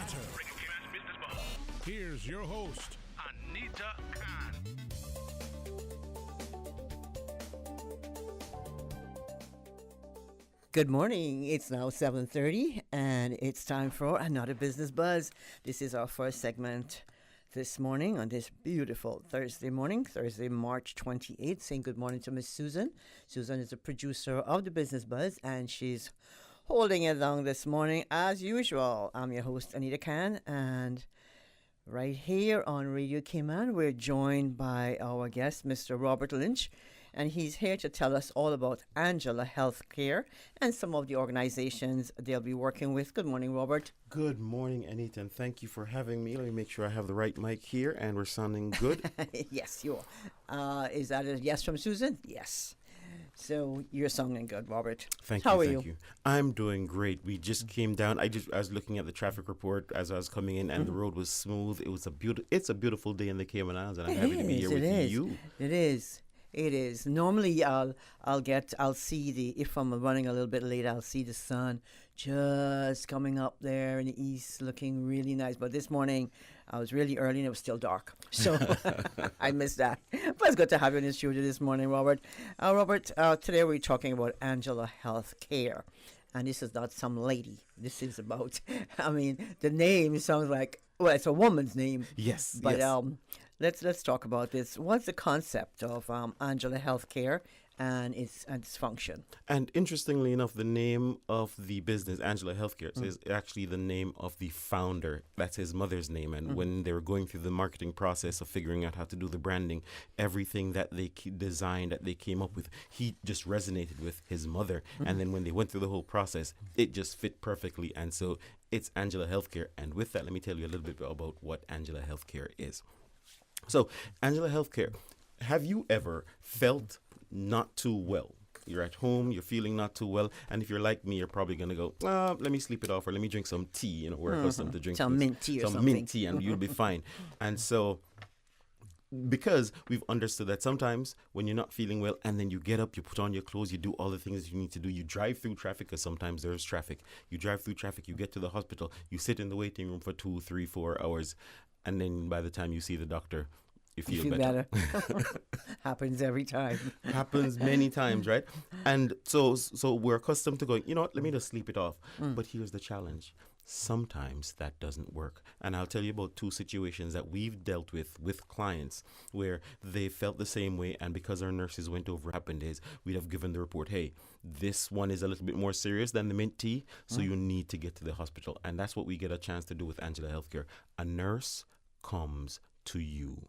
matter. Here's your host, Anita Khan. Good morning. It's now 7:30 and it's time for another Business Buzz. This is our first segment this morning on this beautiful Thursday morning, Thursday, March 28th. Saying good morning to Miss Susan. Susan is the producer of the Business Buzz and she's holding it down this morning as usual. I'm your host, Anita Khan, and right here on Radio Cayman, we're joined by our guest, Mr. Robert Lynch, and he's here to tell us all about Angela Healthcare and some of the organizations they'll be working with. Good morning, Robert. Good morning, Anita, and thank you for having me. Let me make sure I have the right mic here, and we're sounding good. Yes, you are. Is that a yes from Susan? Yes. So you're sounding good, Robert. Thank How you. are Thank you. I'm doing great. We just came down. I was looking at the traffic report as I was coming in, and the road was smooth. It's a beautiful day in the Cayman Islands, and I'm happy to be here with you. It is. It is. Normally, I'll see if I'm running a little bit late, I'll see the sun just coming up there in the east, looking really nice. But this morning, I was really early and it was still dark, so I missed that. But it's good to have you in the studio this morning, Robert. Robert, today we're talking about Angela Healthcare. And this is not some lady. This is about, the name sounds like, well, it's a woman's name. Yes. But yes. let's talk about this. What's the concept of Angela Healthcare and its function? And interestingly enough, the name of the business, Angela Healthcare, is actually the name of the founder. That's his mother's name. And when they were going through the marketing process of figuring out how to do the branding, everything that they designed, that they came up with, he just resonated with his mother. And then when they went through the whole process, it just fit perfectly. And so it's Angela Healthcare. And with that, let me tell you a little bit about what Angela Healthcare is. So, Angela Healthcare, have you ever felt not too well? You're at home, you're feeling not too well, and if you're like me, you're probably going to go, let me sleep it off, or let me drink some tea. We're accustomed to drink some mint tea or some something. mint tea, and you'll be fine. And so, because we've understood that sometimes when you're not feeling well and then you get up, you put on your clothes, you do all the things that you need to do, you drive through traffic because sometimes there's traffic. You drive through traffic, you get to the hospital, you sit in the waiting room for 2, 3, 4 hours, and then by the time you see the doctor, you feel better. Happens every time. Happens many times, right? And so we're accustomed to going, you know what, let me just sleep it off. But here's the challenge. Sometimes that doesn't work. And I'll tell you about 2 situations that we've dealt with clients where they felt the same way. And because our nurses went over what happened is we'd have given the report, hey, this one is a little bit more serious than the mint tea, so you need to get to the hospital. And that's what we get a chance to do with Angela Healthcare. A nurse comes to you.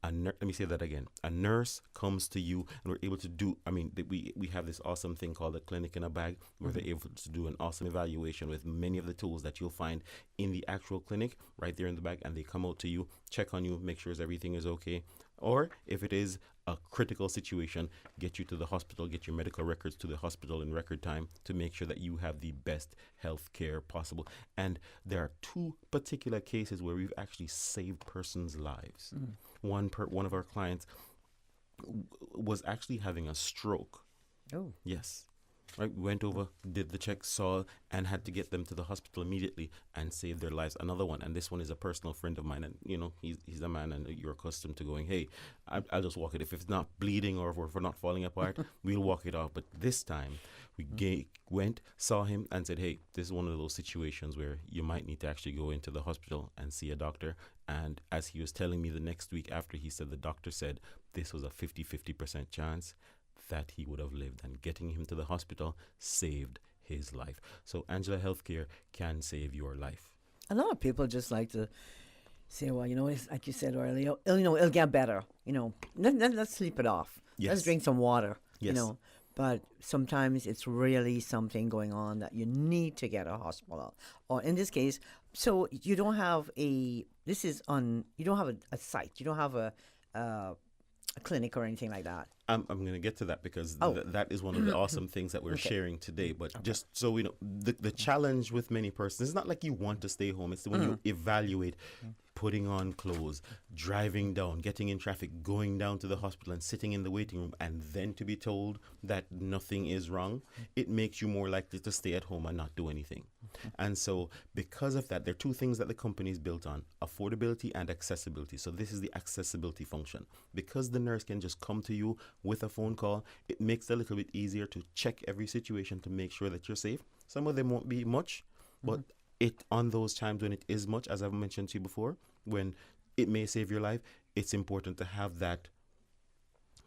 Let me say that again. A nurse comes to you and we're able to do, we have this awesome thing called a clinic in a bag where they're able to do an awesome evaluation with many of the tools that you'll find in the actual clinic right there in the bag, and they come out to you, check on you, make sure everything is okay. Or if it is a critical situation, get you to the hospital, get your medical records to the hospital in record time to make sure that you have the best health care possible. And there are 2 particular cases where we've actually saved persons' lives. One of our clients was actually having a stroke. Oh. Yes. Right, we went over, did the check, saw, and had to get them to the hospital immediately and save their lives. Another one, and this one is a personal friend of mine, and he's a man, and you're accustomed to going, hey, I'll just walk it. If it's not bleeding or if we're not falling apart, we'll walk it off. But this time, we went, saw him, and said, hey, this is one of those situations where you might need to actually go into the hospital and see a doctor. And as he was telling me the next week after, he said the doctor said this was a 50% chance that he would have lived, and getting him to the hospital saved his life. So Angela Healthcare can save your life. A lot of people just like to say, well, it's like you said earlier, it'll get better. Let's sleep it off. Yes. Let's drink some water. Yes. But sometimes it's really something going on that you need to get a hospital. Or in this case, so you don't have you don't have a site. You don't have a clinic or anything like that. I'm going to get to that because that is one of the awesome things that we're sharing today. But just so the challenge with many persons, it's not like you want to stay home. It's when you evaluate putting on clothes, driving down, getting in traffic, going down to the hospital and sitting in the waiting room, and then to be told that nothing is wrong, it makes you more likely to stay at home and not do anything. And so because of that, there are two things that the company is built on: affordability and accessibility. So this is the accessibility function. Because the nurse can just come to you with a phone call, it makes it a little bit easier to check every situation to make sure that you're safe. Some of them won't be much, but it on those times when it is much, as I've mentioned to you before, when it may save your life, it's important to have that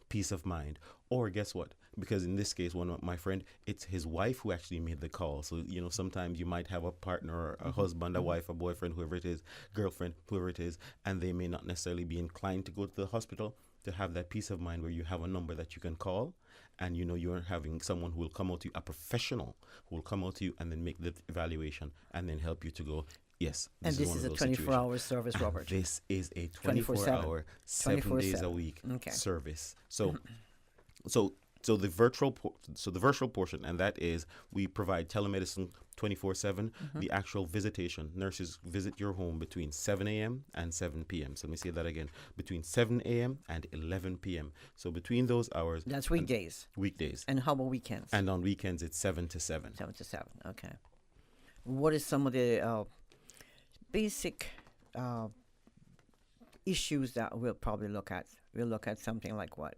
peace of mind. Or guess what? Because in this case, one of my friend, it's his wife who actually made the call. So, sometimes you might have a partner, or a husband, a wife, a boyfriend, whoever it is, girlfriend, whoever it is, and they may not necessarily be inclined to go to the hospital. To have that peace of mind where you have a number that you can call, and you're having someone who will come out to you, a professional who will come out to you and then make the evaluation and then help you to go, yes, And this is a 24-hour service, Robert. This is a 24-hour, 7 days a week service. So the virtual portion, and that is we provide telemedicine 24/7. The actual visitation, nurses visit your home between 7 a.m. and 7 p.m. So let me say that again: between 7 a.m. and 11 p.m. So between those hours. That's weekdays. Weekdays. And how about weekends? And on weekends, it's 7 to 7. 7 to 7. Okay. What is some of the basic issues that we'll probably look at? We'll look at something like what?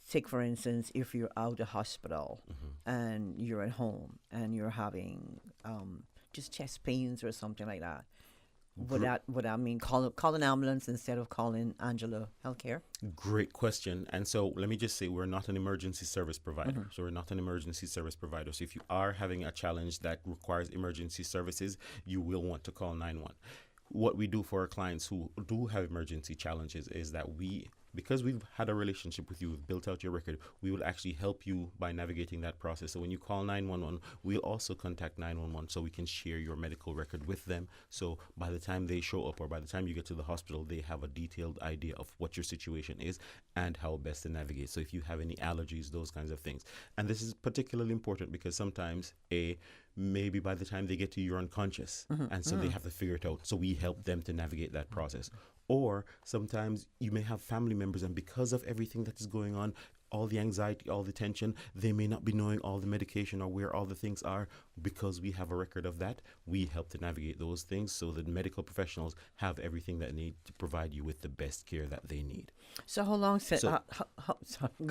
Take, for instance, if you're out of the hospital and you're at home and you're having just chest pains or something like that. Would that mean call an ambulance instead of calling Angela Healthcare? Great question. And so let me just say, we're not an emergency service provider. So we're not an emergency service provider. So if you are having a challenge that requires emergency services, you will want to call 911. What we do for our clients who do have emergency challenges is that because we've had a relationship with you, we've built out your record, we will actually help you by navigating that process. So when you call 911, we'll also contact 911 so we can share your medical record with them. So by the time they show up or by the time you get to the hospital, they have a detailed idea of what your situation is and how best to navigate. So if you have any allergies, those kinds of things. And this is particularly important because sometimes maybe by the time they get to you, you're unconscious. And so they have to figure it out. So we help them to navigate that process. Or sometimes you may have family members, and because of everything that is going on, all the anxiety, all the tension, they may not be knowing all the medication or where all the things are. Because we have a record of that, we help to navigate those things so that medical professionals have everything that they need to provide you with the best care that they need. So how long since... go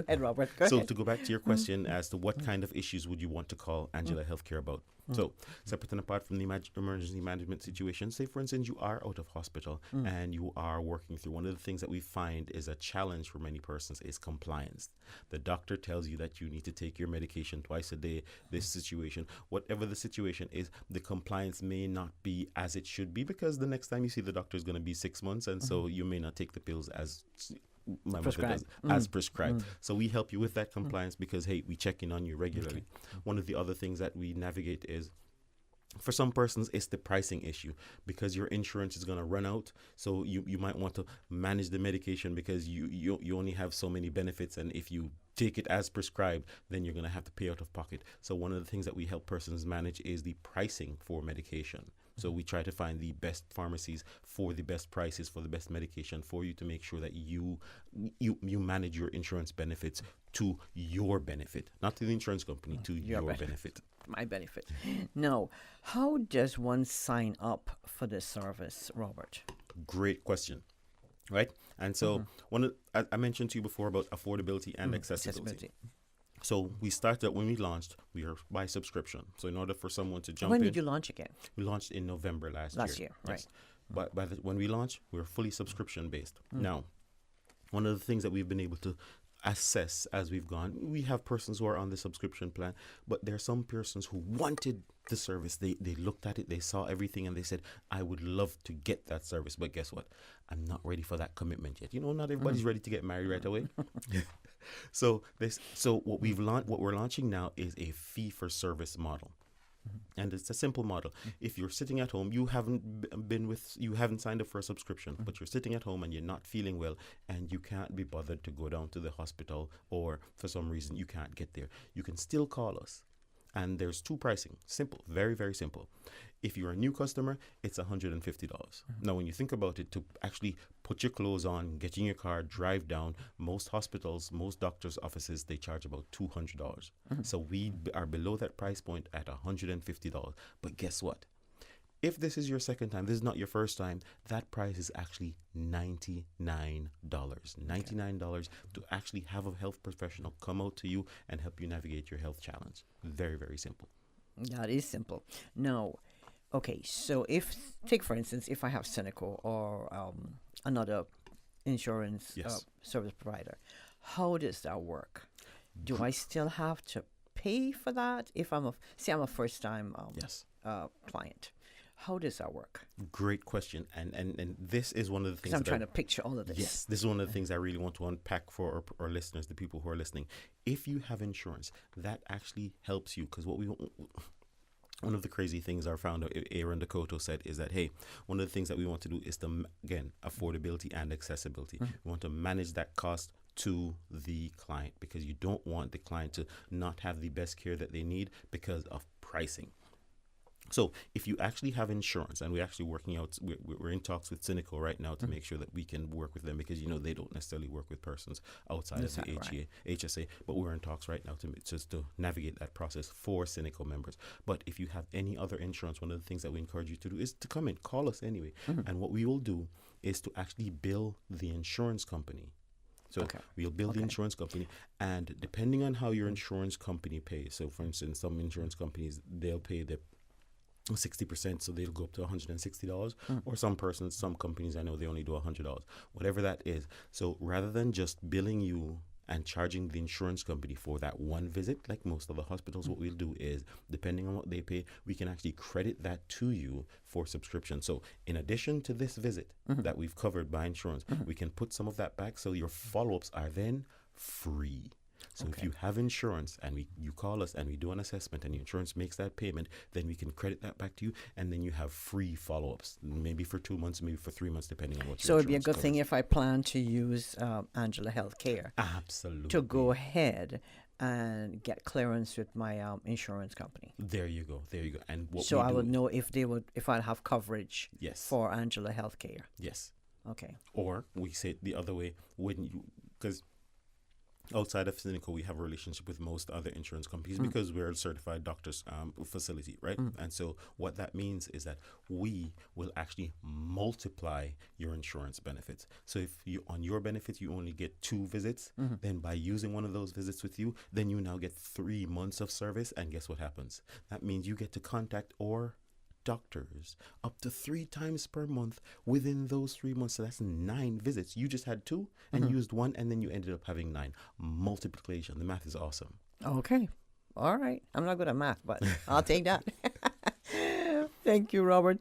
ahead, Robert. Go ahead. To go back to your question as to what kind of issues would you want to call Angela Healthcare about? So separate and apart from the emergency management situation, say, for instance, you are out of hospital and you are working through. One of the things that we find is a challenge for many persons is compliance. The doctor tells you that you need to take your medication twice a day. This situation, whatever the situation is, the compliance may not be as it should be because the next time you see the doctor is going to be 6 months, and so you may not take the pills as my mother does, as prescribed. So we help you with that compliance because, hey, we check in on you regularly. One of the other things that we navigate is, for some persons, it's the pricing issue because your insurance is going to run out. So you might want to manage the medication because you only have so many benefits. And if you take it as prescribed, then you're going to have to pay out of pocket. So one of the things that we help persons manage is the pricing for medication. So we try to find the best pharmacies for the best prices for the best medication for you to make sure that you manage your insurance benefits to your benefit, not to the insurance company, to your benefit. My benefit. Now, how does one sign up for this service, Robert? Great question. Right? And so I mentioned to you before about affordability and accessibility. So we started, when we launched, we were by subscription. So in order for someone to jump in. When did you launch again? We launched in November last year. Right. But when we launched, we were fully subscription based. Now, one of the things that we've been able to assess as we've gone, we have persons who are on the subscription plan, but there are some persons who wanted the service. They looked at it, they saw everything, and they said, I would love to get that service, but guess what? I'm not ready for that commitment yet. Not everybody's ready to get married right away. So what we're launching now is a fee for service model. And it's a simple model. If you're sitting at home, you haven't signed up for a subscription, but you're sitting at home and you're not feeling well and you can't be bothered to go down to the hospital, or for some reason you can't get there, you can still call us. And there's two pricing. Simple, very, very simple. If you're a new customer, it's $150. Now, when you think about it, to actually put your clothes on, get in your car, drive down, most hospitals, most doctors' offices, they charge about $200. So we are below that price point at $150. But guess what? If this is your second time, this is not your first time, that price is actually $99. $99 to actually have a health professional come out to you and help you navigate your health challenge. Very, very simple. That is simple. Now, okay, so take for instance, if I have Cynical or another insurance Yes. service provider, how does that work? Do I still have to pay for that if I'm a first time Yes. client? How does that work? Great question. And this is one of the things I'm that trying to picture all of this. Yes, this is one of the things I really want to unpack for our listeners, the people who are listening. If you have insurance, that actually helps you, because one of the crazy things our founder, Aaron Dakota, said is that, hey, one of the things that we want to do is to, again, affordability and accessibility. We want to manage that cost to the client, because you don't want the client to not have the best care that they need because of pricing. So if you actually have insurance, and we're actually working out, we're in talks with Cynical right now to make sure that we can work with them, because, they don't necessarily work with persons outside of the HSA, but we're in talks right now to navigate that process for Cynical members. But if you have any other insurance, one of the things that we encourage you to do is to come in, call us anyway. And what we will do is to actually bill the insurance company. So we'll bill the insurance company, and depending on how your insurance company pays, so for instance, some insurance companies, they'll pay the 60%, so they'll go up to $160, or some companies I know they only do $100, whatever that is. So rather than just billing you and charging the insurance company for that one visit, like most of the hospitals, what we'll do is, depending on what they pay, we can actually credit that to you for subscription. So in addition to this visit that we've covered by insurance, we can put some of that back, so your follow-ups are then free. So if you have insurance and you call us and we do an assessment and your insurance makes that payment, then we can credit that back to you, and then you have free follow-ups, maybe for 2 months, maybe for 3 months, depending on what your So it'd be a insurance good covers. thing if I plan to use Angela Healthcare Absolutely. to go ahead and get clearance with my insurance company. There you go. And what So we I do, would know if I'd have coverage Yes. for Angela Healthcare. Yes. Okay. Or we say it the other way, because outside of Cynical, we have a relationship with most other insurance companies because we're a certified doctor's facility, right? And so what that means is that we will actually multiply your insurance benefits. So if you, on your benefits, you only get 2 visits, then by using one of those visits with you, then you now get 3 months of service. And guess what happens? That means you get to contact doctors up to 3 times per month within those 3 months. So that's 9 visits. You just had 2 and used 1, and then you ended up having 9. Multiplication. The math is awesome. Okay. All right. I'm not good at math, but I'll take that. Thank you, Robert.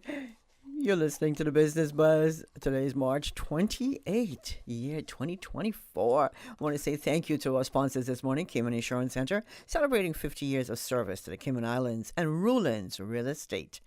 You're listening to the Business Buzz. Today is March 28, year 2024. I want to say thank you to our sponsors this morning, Cayman Insurance Center, celebrating 50 years of service to the Cayman Islands, and Ruland's Real Estate.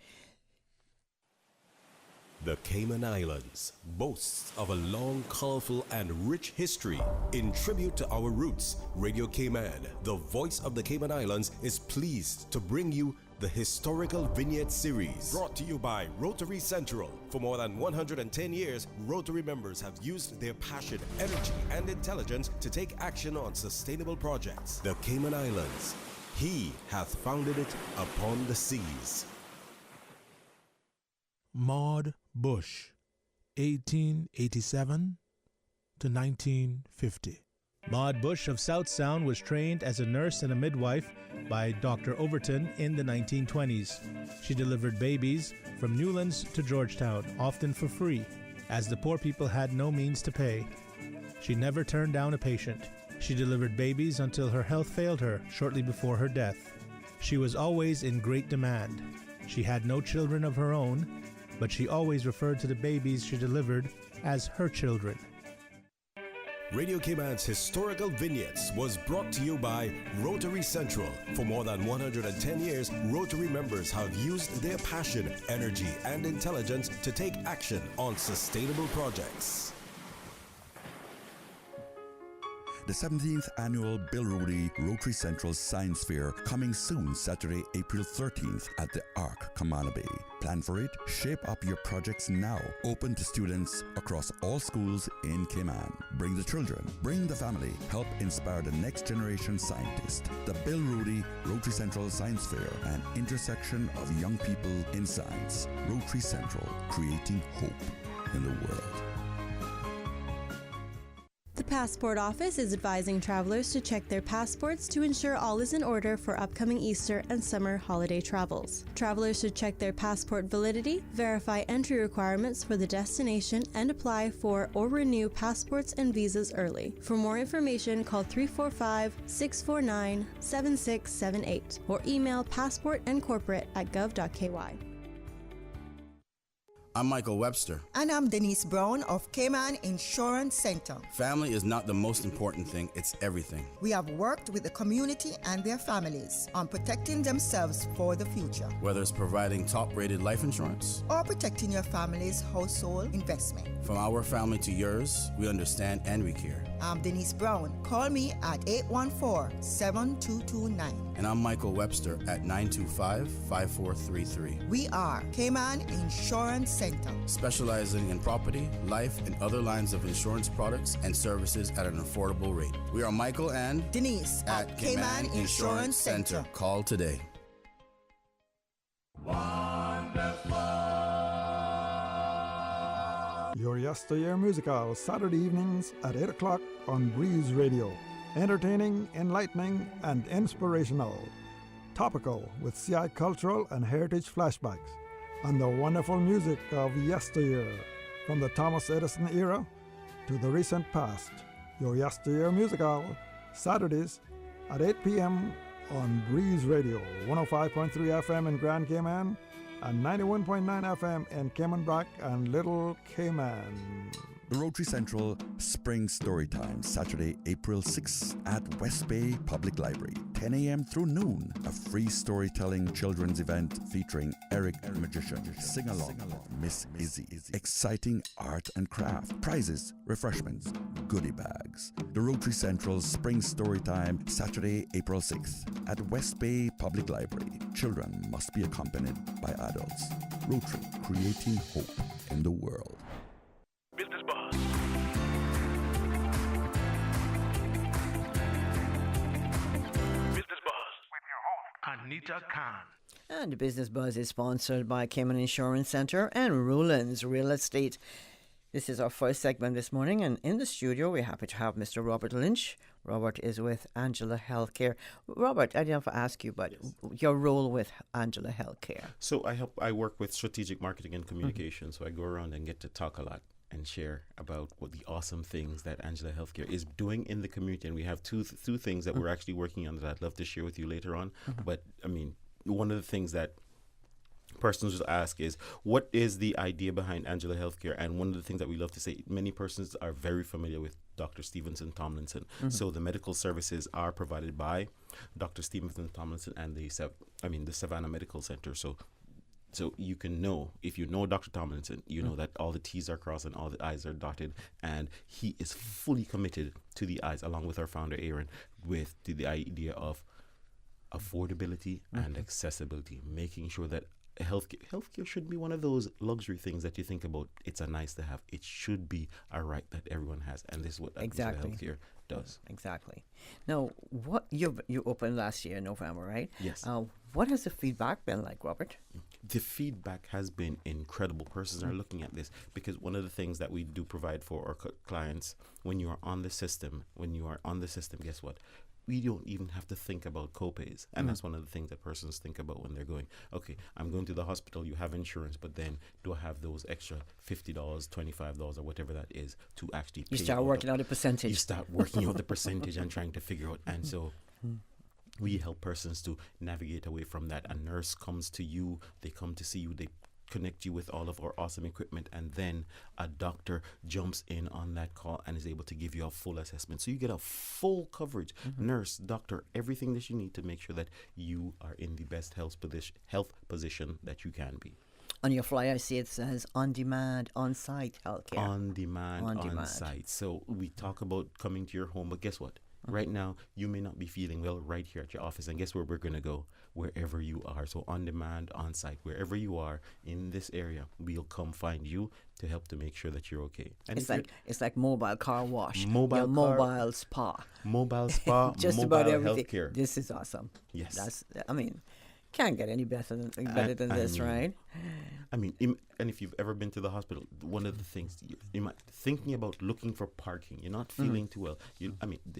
The Cayman Islands boasts of a long, colorful, and rich history. In tribute to our roots, Radio Cayman, the voice of the Cayman Islands, is pleased to bring you the Historical Vignette Series, brought to you by Rotary Central. For more than 110 years, Rotary members have used their passion, energy, and intelligence to take action on sustainable projects. The Cayman Islands, He hath founded it upon the seas. Maud Bush, 1887 to 1950. Maud Bush of South Sound was trained as a nurse and a midwife by Dr. Overton in the 1920s. She delivered babies from Newlands to Georgetown, often for free, as the poor people had no means to pay. She never turned down a patient. She delivered babies until her health failed her shortly before her death. She was always in great demand. She had no children of her own, but she always referred to the babies she delivered as her children. Radio Cayman's Historical Vignettes was brought to you by Rotary Central. For more than 110 years, Rotary members have used their passion, energy, and intelligence to take action on sustainable projects. The 17th annual Bill Rudy Rotary Central Science Fair coming soon, Saturday, April 13th at the Arc, Kamana Bay. Plan for it, shape up your projects now. Open to students across all schools in Cayman. Bring the children, bring the family, help inspire the next generation scientist. The Bill Rudy Rotary Central Science Fair, an intersection of young people in science. Rotary Central, creating hope in the world. The Passport Office is advising travelers to check their passports to ensure all is in order for upcoming Easter and summer holiday travels. Travelers should check their passport validity, verify entry requirements for the destination, and apply for or renew passports and visas early. For more information, call 345-649-7678 or email passportandcorporate@gov.ky. I'm Michael Webster. And I'm Denise Brown of Caymanian Insurance Center. Family is not the most important thing, it's everything. We have worked with the community and their families on protecting themselves for the future. Whether it's providing top-rated life insurance or protecting your family's household investment. From our family to yours, we understand and we care. I'm Denise Brown. Call me at 814-7229. And I'm Michael Webster at 925-5433. We are Caymanian Insurance Center, specializing in property, life, and other lines of insurance products and services at an affordable rate. We are Michael and Denise at Caymanian Insurance Center. Call today. Your Yesteryear Musical, Saturday evenings at 8 o'clock on Breeze Radio. Entertaining, enlightening, and inspirational. Topical with CI cultural and heritage flashbacks. And the wonderful music of yesteryear, from the Thomas Edison era to the recent past. Your Yesteryear Musical, Saturdays at 8 p.m. on Breeze Radio, 105.3 FM in Grand Cayman, and 91.9 FM in Cayman Brac and Little Cayman. The Rotary Central Spring Storytime, Saturday, April 6th at West Bay Public Library, 10 a.m. through noon. A free storytelling children's event featuring Eric Magician, Sing-Along, Miss Izzy. Exciting art and craft, prizes, refreshments, goodie bags. The Rotary Central Spring Storytime, Saturday, April 6th at West Bay Public Library. Children must be accompanied by adults. Rotary, creating hope in the world. Business Buzz. Business Buzz with your host, Anita Khan. And the Business Buzz is sponsored by Cayman Insurance Center and Ruland's Real Estate. This is our first segment this morning, and in the studio we're happy to have Mr. Robert Lynch. Robert is with Angela Healthcare. Robert, I didn't have to ask you, but your role with Angela Healthcare. So I work with strategic marketing and communication, so I go around and get to talk a lot and share about what the awesome things that Angela Healthcare is doing in the community. And we have two things that we're actually working on that I'd love to share with you later on. But, I mean, one of the things that persons will ask is, what is the idea behind Angela Healthcare? And one of the things that we love to say, many persons are very familiar with Dr. Stevenson Tomlinson. So the medical services are provided by Dr. Stevenson Tomlinson and the Savannah Medical Center. So you can know, if you know Dr. Tomlinson, you know that all the T's are crossed and all the I's are dotted, and he is fully committed to the I's, along with our founder, Aaron, with the idea of affordability and accessibility, making sure that healthcare should be one of those luxury things that you think about. It's a nice to have. It should be a right that everyone has, and this is what Exactly. healthcare does. Exactly. Now, what you opened last year in November, right? Yes. What has the feedback been like, Robert? The feedback has been incredible. Persons are looking at this because one of the things that we do provide for our clients, when you are on the system, guess what? We don't even have to think about copays. And that's one of the things that persons think about when they're going, okay, I'm going to the hospital, you have insurance, but then do I have those extra $50, $25 or whatever that is to actually pay? You start working out a percentage. You start working out the percentage and trying to figure out. And so we help persons to navigate away from that. A nurse comes to you, they come to see you, they connect you with all of our awesome equipment, and then a doctor jumps in on that call and is able to give you a full assessment. So you get a full coverage, nurse, doctor, everything that you need to make sure that you are in the best health position that you can be. On your flyer, I see it says on-demand, on-site healthcare. On demand, on site. So we talk about coming to your home, but guess what? Right now, you may not be feeling well right here at your office, and guess where we're going to go? Wherever you are. So on demand, on site, wherever you are in this area, we'll come find you to help to make sure that you're okay. And it's like mobile car wash, mobile spa, mobile just about everything. healthcare. This is awesome. Yes, can't get any better than this, right? And if you've ever been to the hospital, one of the things you might thinking about looking for parking, you're not feeling too well.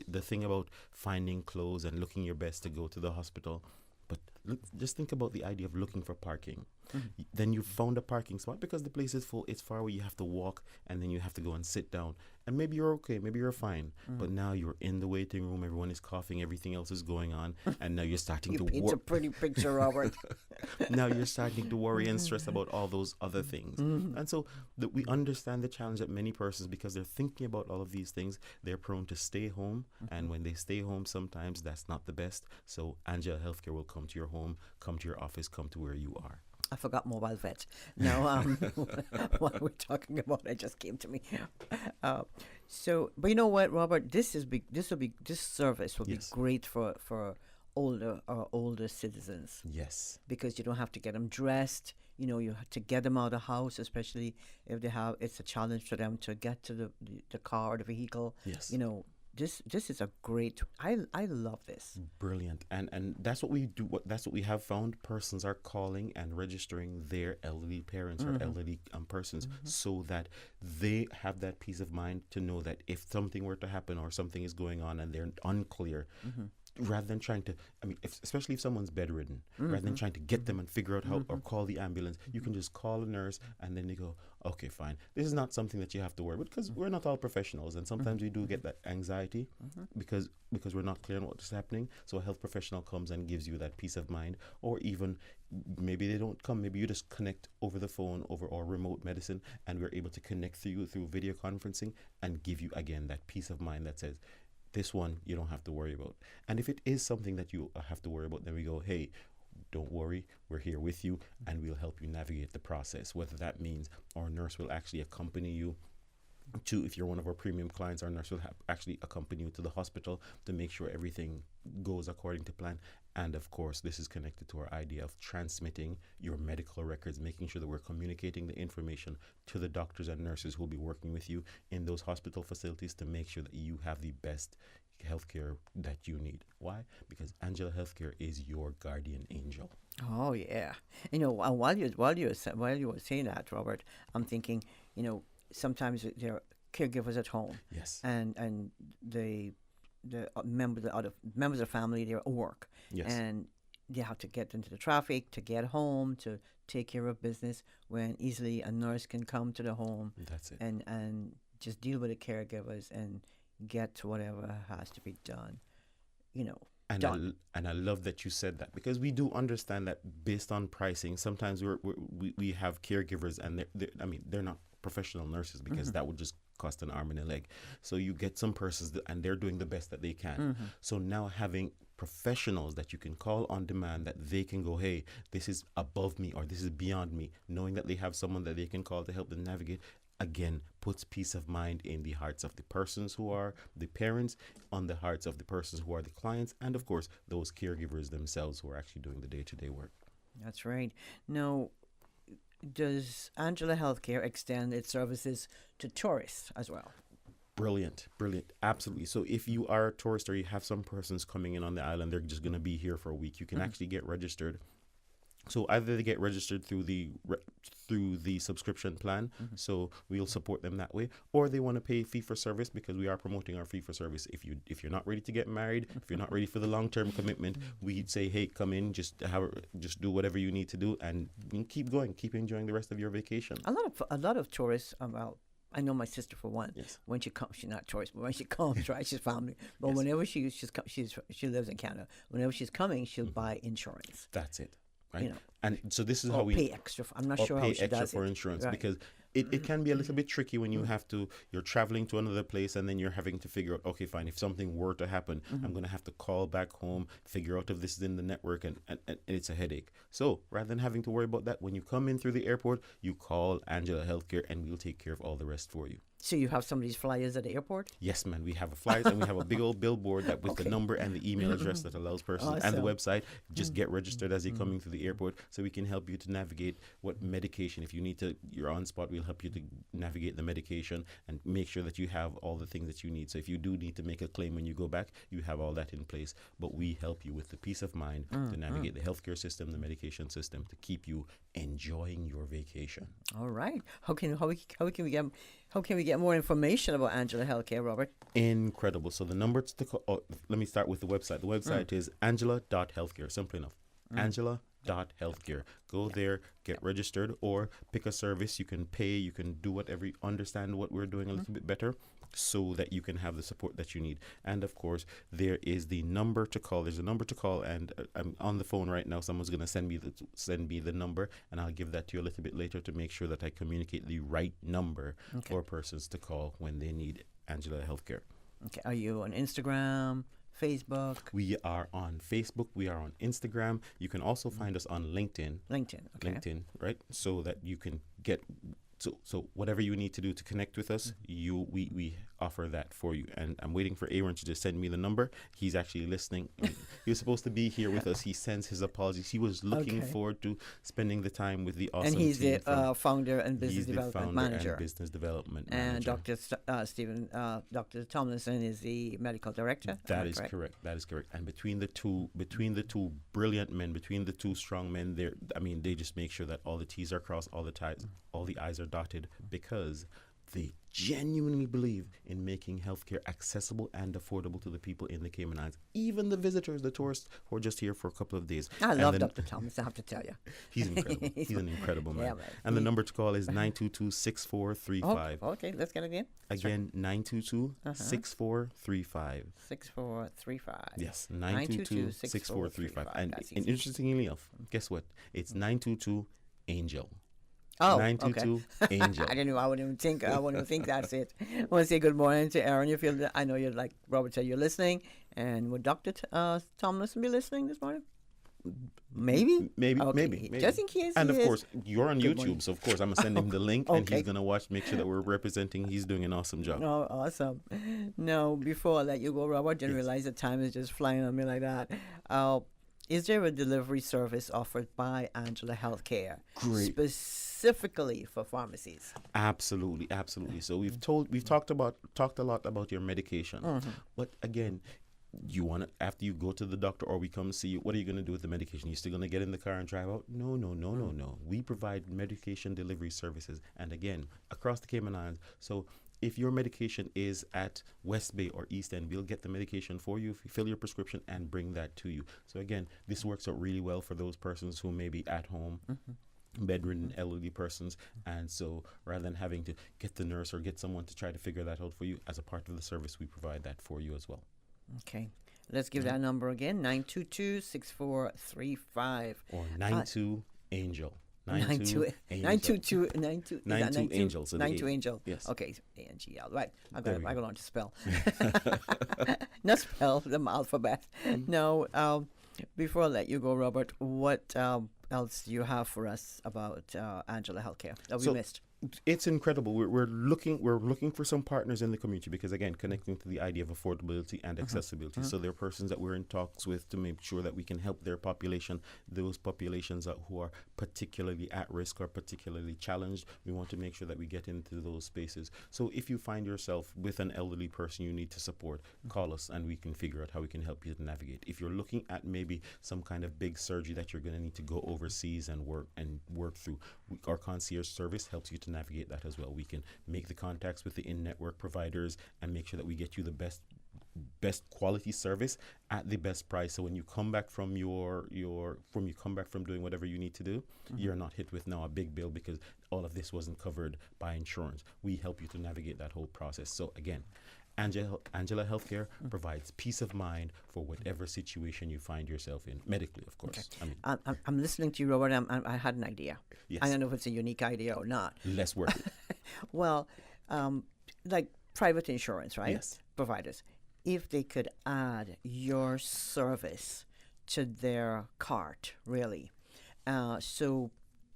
The thing about finding clothes and looking your best to go to the hospital, but just think about the idea of looking for parking. Then you found a parking spot because the place is full. It's far away. You have to walk, and then you have to go and sit down. And maybe you're okay. Maybe you're fine. But now you're in the waiting room. Everyone is coughing. Everything else is going on. And now you're starting to worry. It's a pretty picture, Robert. Now you're starting to worry and stress about all those other things. And so we understand the challenge that many persons, because they're thinking about all of these things, they're prone to stay home. And when they stay home, sometimes that's not the best. So Angela Healthcare will come to your home, come to your office, come to where you are. I forgot mobile vet. Now, what we're talking about, it just came to me. But you know what, Robert? This service will be great for older citizens. Yes. Because you don't have to get them dressed. You have to get them out of the house, especially if it's a challenge for them to get to the car or the vehicle. Yes. This is a great. I love this. Brilliant, and that's what we do. That's what we have found. Persons are calling and registering their elderly parents or elderly persons, so that they have that peace of mind to know that if something were to happen or something is going on and they're unclear. Rather than trying to, especially if someone's bedridden, rather than trying to get them and figure out how or call the ambulance, you can just call a nurse and then they go, okay, fine. This is not something that you have to worry about, because we're not all professionals, and sometimes we do get that anxiety because we're not clear on what's happening. So a health professional comes and gives you that peace of mind, or even maybe they don't come. Maybe you just connect over the phone or remote medicine, and we're able to connect through video conferencing and give you again that peace of mind that says, this one you don't have to worry about. And if it is something that you have to worry about, then we go, hey, don't worry, we're here with you, and we'll help you navigate the process. Whether that means our nurse will actually accompany you to, if you're one of our premium clients, our nurse will actually accompany you to the hospital to make sure everything goes according to plan. And of course, this is connected to our idea of transmitting your medical records, making sure that we're communicating the information to the doctors and nurses who will be working with you in those hospital facilities to make sure that you have the best healthcare that you need. Why? Because Angela Healthcare is your guardian angel. Oh yeah. While you were saying that, Robert, I'm thinking, sometimes there are caregivers at home. Yes. And the members of the family, they're at work. Yes. And they have to get into the traffic to get home, to take care of business, when easily a nurse can come to the home. That's it. And just deal with the caregivers and get to whatever has to be done. And I love that you said that, because we do understand that based on pricing, sometimes we have caregivers and they're not professional nurses, because that would just cost an arm and a leg. So you get some persons and they're doing the best that they can. So now having professionals that you can call on demand, that they can go, hey, this is above me or this is beyond me, knowing that they have someone that they can call to help them navigate, again, puts peace of mind in the hearts of the persons who are the parents, on the hearts of the persons who are the clients, and of course, those caregivers themselves who are actually doing the day-to-day work. That's right. Now, does Angela Healthcare extend its services to tourists as well? Brilliant. Absolutely. So if you are a tourist or you have some persons coming in on the island, they're just going to be here for a week, you can actually get registered. So either they get registered through the subscription plan, so we'll support them that way, or they want to pay fee for service, because we are promoting our fee for service. If you're not ready to get married, if you're not ready for the long-term commitment, we'd say, hey, come in, just do whatever you need to do, and keep going, keep enjoying the rest of your vacation. A lot of tourists, I know my sister, for one. Yes. When she comes, she's not tourist, but when she comes, right, she's family. But Yes. whenever she lives in Canada. Whenever she's coming, she'll buy insurance. That's it. right? You know, And so this is or how we pay extra. I'm not or sure pay how she extra does for it. insurance Right. because it can be a little bit tricky when you're traveling to another place and then you're having to figure out, okay, fine, if something were to happen, I'm going to have to call back home, figure out if this is in the network, and it's a headache. So rather than having to worry about that, when you come in through the airport, you call Angela Healthcare and we'll take care of all the rest for you. So you have some of these flyers at the airport? Yes, man. We have a flyers and we have a big old billboard that with the number and the email address that allows persons and the website. Just get registered as you're coming through the airport so we can help you to navigate what medication. If you need to, you're on spot, we'll help you to navigate the medication and make sure that you have all the things that you need. So if you do need to make a claim when you go back, you have all that in place. But we help you with the peace of mind to navigate the healthcare system, the medication system, to keep you enjoying your vacation. All right. How can we get more information about Angela Healthcare, Robert? Incredible. So the number to call, let me start with the website. The website is angela.healthcare. Simple enough. Angela.healthcare. Go there, get registered, or pick a service. You can pay, you can do whatever, understand what we're doing a little bit better so that you can have the support that you need. And of course, there is the number to call. There's a number to call, and I'm on the phone right now. Someone's going to send me the number, and I'll give that to you a little bit later to make sure that I communicate the right number for persons to call when they need Angela Healthcare. Okay. Are you on Instagram, Facebook? We are on Facebook. We are on Instagram. You can also find us on LinkedIn. LinkedIn, okay. LinkedIn, right? So that you can get so whatever you need to do to connect with us, we offer that for you. And I'm waiting for Aaron to just send me the number. He's actually listening. He was supposed to be here with us. He sends his apologies. He was looking forward to spending the time with the awesome and he's team the founder and business he's the development founder manager. and business development And manager. Dr. Tomlinson is the medical director. That is correct. That is correct. And between the two brilliant men, between the two strong men, they just make sure that all the T's are crossed, all the I's are dotted, because they genuinely believe in making healthcare accessible and affordable to the people in the Cayman Islands, even the visitors, the tourists who are just here for a couple of days. I love Dr. Thomas, I have to tell you. He's incredible. He's an incredible man. Yeah, man. And the number to call is 922-6435. Okay, let's get it again. Again, 922-6435. 6435. Yes, 922-6435. And interestingly enough, guess what? It's 922-ANGEL. Oh, 922 okay. Angel. I didn't know. I wouldn't even think that's it. I want to say good morning to Aaron. I know you're like Robert said, you're listening. And would Dr. Tomlinson be listening this morning? Maybe. Okay. Maybe. Just in case. And he of is. course, you're on Good YouTube, morning. so of course I'm gonna send him the link, and Okay. he's gonna watch, make sure that we're representing. He's doing an awesome job. Oh, awesome. No, before I let you go, Robert, I didn't realize the time is just flying on me like that. Is there a delivery service offered by Angela Healthcare specifically for pharmacies? Absolutely. So we've talked a lot about your medication, but again, you want to, after you go to the doctor or we come see you, what are you going to do with the medication? You still going to get in the car and drive out? No. We provide medication delivery services, and again, across the Cayman Islands. So if your medication is at West Bay or East End, we'll get the medication for you, fill your prescription, and bring that to you. So again, this works out really well for those persons who may be at home, bedridden elderly persons. And so rather than having to get the nurse or get someone to try to figure that out for you, as a part of the service, we provide that for you as well. Okay. Let's give that number again, 922-6435. Or 92-ANGEL. 92 angels. 92 angel. Yes. Okay. ANGL. Right. I got to learn to spell. Not spell the alphabet. No. Before I let you go, Robert, what else do you have for us about Angela Healthcare that we missed? It's incredible. We're looking for some partners in the community because, again, connecting to the idea of affordability and accessibility. So there are persons that we're in talks with to make sure that we can help their population, those populations who are particularly at risk or particularly challenged. We want to make sure that we get into those spaces. So if you find yourself with an elderly person you need to support, call us and we can figure out how we can help you to navigate. If you're looking at maybe some kind of big surgery that you're going to need to go overseas and work through, our concierge service helps you to navigate that as well. We can make the contacts with the in-network providers and make sure that we get you the best best quality service at the best price. So when you come back from from doing whatever you need to do, you're not hit with now a big bill because all of this wasn't covered by insurance. We help you to navigate that whole process. So again, Angela Healthcare provides peace of mind for whatever situation you find yourself in, medically, of course. Okay. I'm listening to you, Robert. I had an idea. Yes. I don't know if it's a unique idea or not. Let's work it. Well, like private insurance, right? Yes. Providers, if they could add your service to their cart, really. So,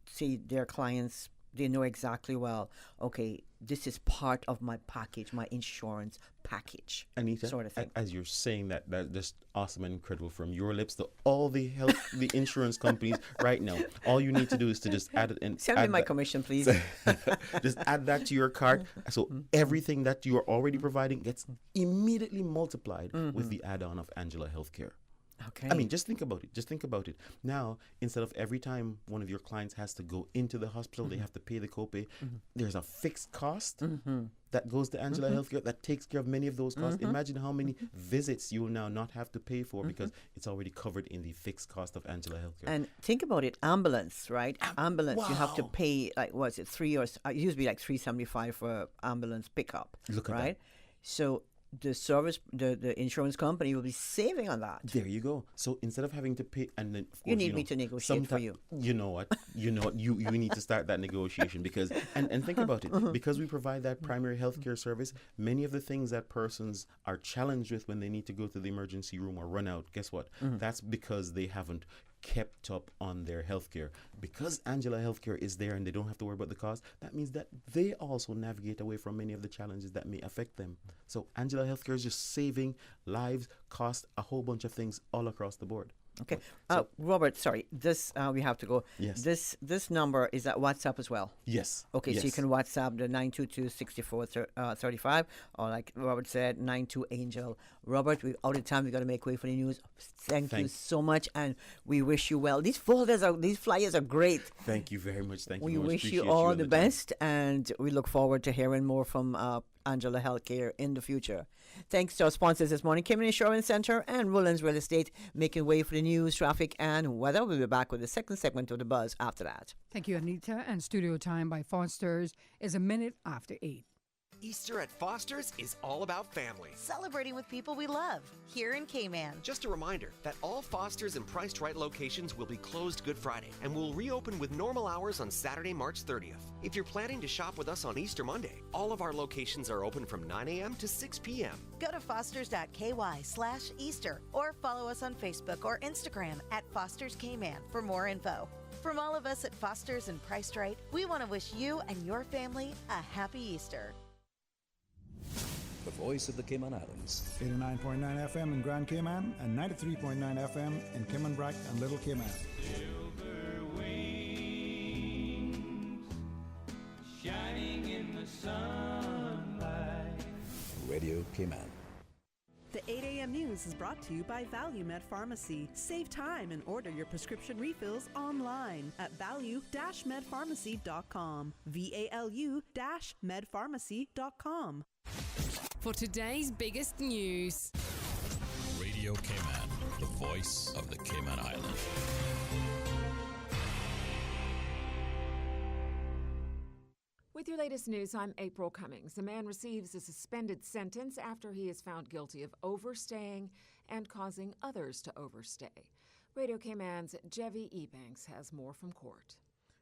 see, their clients, they know exactly, well, okay, this is part of my package, my insurance package, Anita, sort of thing. as you're saying that's just awesome and incredible from your lips to all the the insurance companies right now. All you need to do is to just add it in. Send me my commission, please. Just add that to your cart. So everything that you are already providing gets immediately multiplied with the add-on of Angela Healthcare. Okay. I mean, just think about it. Now, instead of every time one of your clients has to go into the hospital, they have to pay the copay, there's a fixed cost that goes to Angela Healthcare that takes care of many of those costs. Imagine how many visits you will now not have to pay for because it's already covered in the fixed cost of Angela Healthcare. And think about it, ambulance, right? Ambulance, you have to pay, like, what is it, it used to be like $375 for ambulance pickup. Look at right? that. So the service, the insurance company will be saving on that. There you go. So instead of having to pay, and then of course, You need me to negotiate for you. You know what? You need to start that negotiation because and think about it. Because we provide that primary healthcare service, many of the things that persons are challenged with when they need to go to the emergency room or run out, guess what? That's because they haven't kept up on their healthcare. Because Angela Healthcare is there and they don't have to worry about the cost, that means that they also navigate away from many of the challenges that may affect them. So Angela Healthcare is just saving lives, cost, a whole bunch of things all across the board. Okay. Robert, sorry, this we have to go. Yes. This number is at WhatsApp as well. Yes. Okay, yes. so you can WhatsApp the 922-6435, or like Robert said, 92-ANGEL. Robert, we're out of time. We've got to make way for the news. Thank you so much, and we wish you well. These flyers are great. Thank you very much. Thank you. We wish Appreciate you all and the best, and we look forward to hearing more from Angela Healthcare in the future. Thanks to our sponsors this morning, Caymanian Insurance Center and Woodlands Real Estate, making way for the news, traffic, and weather. We'll be back with the second segment of The Buzz after that. Thank you, Anita. And studio time by Foster's is a minute after 8. Easter at Foster's is all about family. Celebrating with people we love here in Cayman. Just a reminder that all Foster's and Priced Right locations will be closed Good Friday and will reopen with normal hours on Saturday, March 30th. If you're planning to shop with us on Easter Monday, all of our locations are open from 9 a.m. to 6 p.m. Go to fosters.ky/Easter or follow us on Facebook or Instagram at Foster's Cayman for more info. From all of us at Foster's and Priced Right, we want to wish you and your family a happy Easter. The voice of the Cayman Islands. 89.9 FM in Grand Cayman and 93.9 FM in Cayman Brac and Little Cayman. Silver wings shining in the sunlight. Radio Cayman. The 8 a.m. news is brought to you by ValueMed Pharmacy. Save time and order your prescription refills online at value-medpharmacy.com. VALU-medpharmacy.com. For today's biggest news. Radio Cayman, the voice of the Cayman Islands. With your latest news, I'm April Cummings. A man receives a suspended sentence after he is found guilty of overstaying and causing others to overstay. Radio Cayman's Jevi Ebanks has more from court.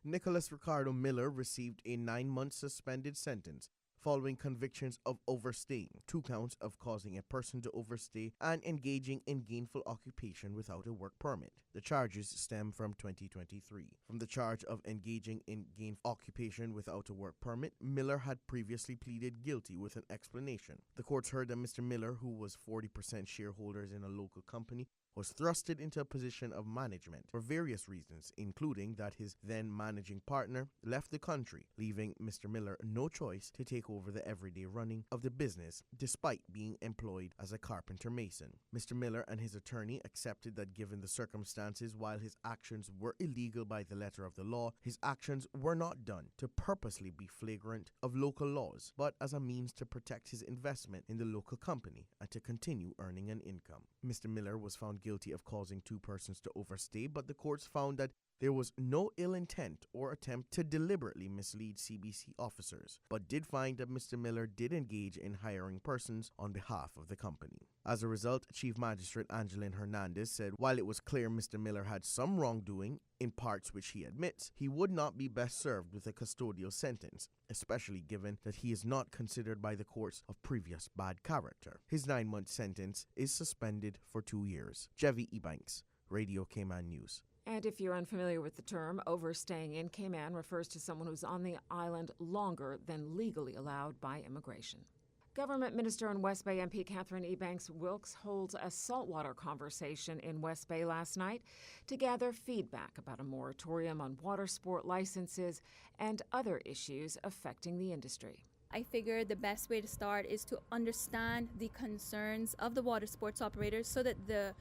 Nicholas Ricardo Miller received a 9-month suspended sentence following convictions of overstaying, 2 counts of causing a person to overstay, and engaging in gainful occupation without a work permit. The charges stem from 2023. From the charge of engaging in gainful occupation without a work permit, Miller had previously pleaded guilty with an explanation. The courts heard that Mr. Miller, who was 40% shareholders in a local company, was thrusted into a position of management for various reasons, including that his then managing partner left the country, leaving Mr. Miller no choice to take over the everyday running of the business despite being employed as a carpenter mason. Mr. Miller and his attorney accepted that given the circumstances, while his actions were illegal by the letter of the law, his actions were not done to purposely be flagrant of local laws, but as a means to protect his investment in the local company and to continue earning an income. Mr. Miller was found guilty of causing two persons to overstay, but the courts found that there was no ill intent or attempt to deliberately mislead CBC officers, but did find that Mr. Miller did engage in hiring persons on behalf of the company. As a result, Chief Magistrate Angeline Hernandez said while it was clear Mr. Miller had some wrongdoing, in parts which he admits, he would not be best served with a custodial sentence, especially given that he is not considered by the courts of previous bad character. His 9-month sentence is suspended for 2 years. Jevi Ebanks, Radio Cayman News. And if you're unfamiliar with the term, overstaying in Cayman refers to someone who's on the island longer than legally allowed by immigration. Government Minister and West Bay MP Catherine Ebanks Wilkes holds a saltwater conversation in West Bay last night to gather feedback about a moratorium on water sport licenses and other issues affecting the industry. I figure the best way to start is to understand the concerns of the water sports operators so that the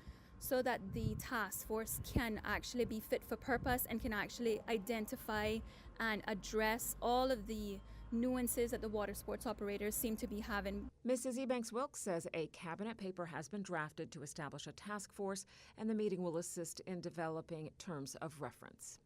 task force can actually be fit for purpose and can actually identify and address all of the nuances that the water sports operators seem to be having. Mrs. Ebanks Wilkes says a cabinet paper has been drafted to establish a task force, and the meeting will assist in developing terms of reference.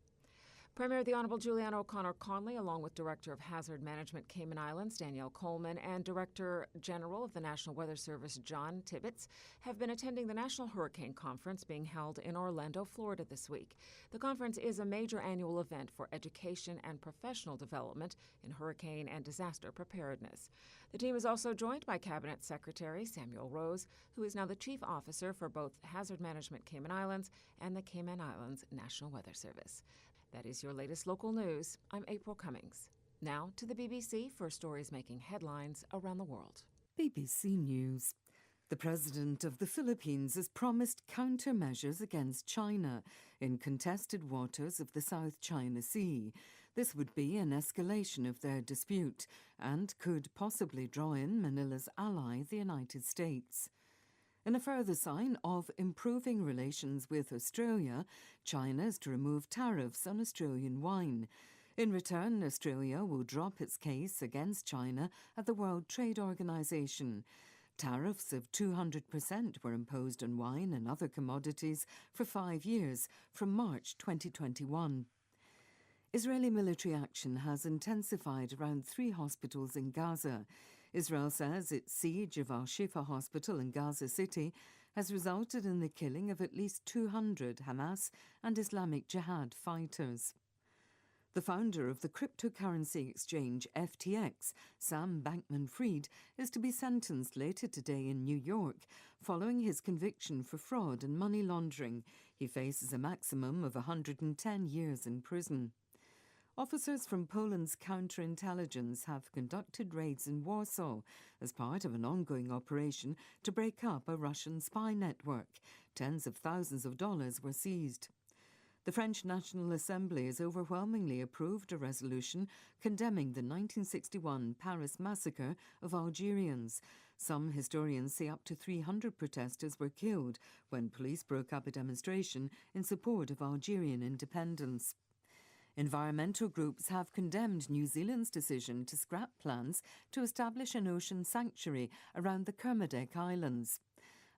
Premier the Honourable Juliana O'Connor Conley, along with Director of Hazard Management Cayman Islands Danielle Coleman and Director General of the National Weather Service John Tibbetts, have been attending the National Hurricane Conference being held in Orlando, Florida this week. The conference is a major annual event for education and professional development in hurricane and disaster preparedness. The team is also joined by Cabinet Secretary Samuel Rose, who is now the Chief Officer for both Hazard Management Cayman Islands and the Cayman Islands National Weather Service. That is your latest local news. I'm April Cummings. Now to the BBC for stories making headlines around the world. BBC News. The President of the Philippines has promised countermeasures against China in contested waters of the South China Sea. This would be an escalation of their dispute and could possibly draw in Manila's ally, the United States. In a further sign of improving relations with Australia, China is to remove tariffs on Australian wine. In return, Australia will drop its case against China at the World Trade Organization. Tariffs of 200% were imposed on wine and other commodities for 5 years, from March 2021. Israeli military action has intensified around 3 hospitals in Gaza. Israel says its siege of Al-Shifa Hospital in Gaza City has resulted in the killing of at least 200 Hamas and Islamic Jihad fighters. The founder of the cryptocurrency exchange FTX, Sam Bankman-Fried, is to be sentenced later today in New York following his conviction for fraud and money laundering. He faces a maximum of 110 years in prison. Officers from Poland's counterintelligence have conducted raids in Warsaw as part of an ongoing operation to break up a Russian spy network. Tens of thousands of dollars were seized. The French National Assembly has overwhelmingly approved a resolution condemning the 1961 Paris massacre of Algerians. Some historians say up to 300 protesters were killed when police broke up a demonstration in support of Algerian independence. Environmental groups have condemned New Zealand's decision to scrap plans to establish an ocean sanctuary around the Kermadec Islands.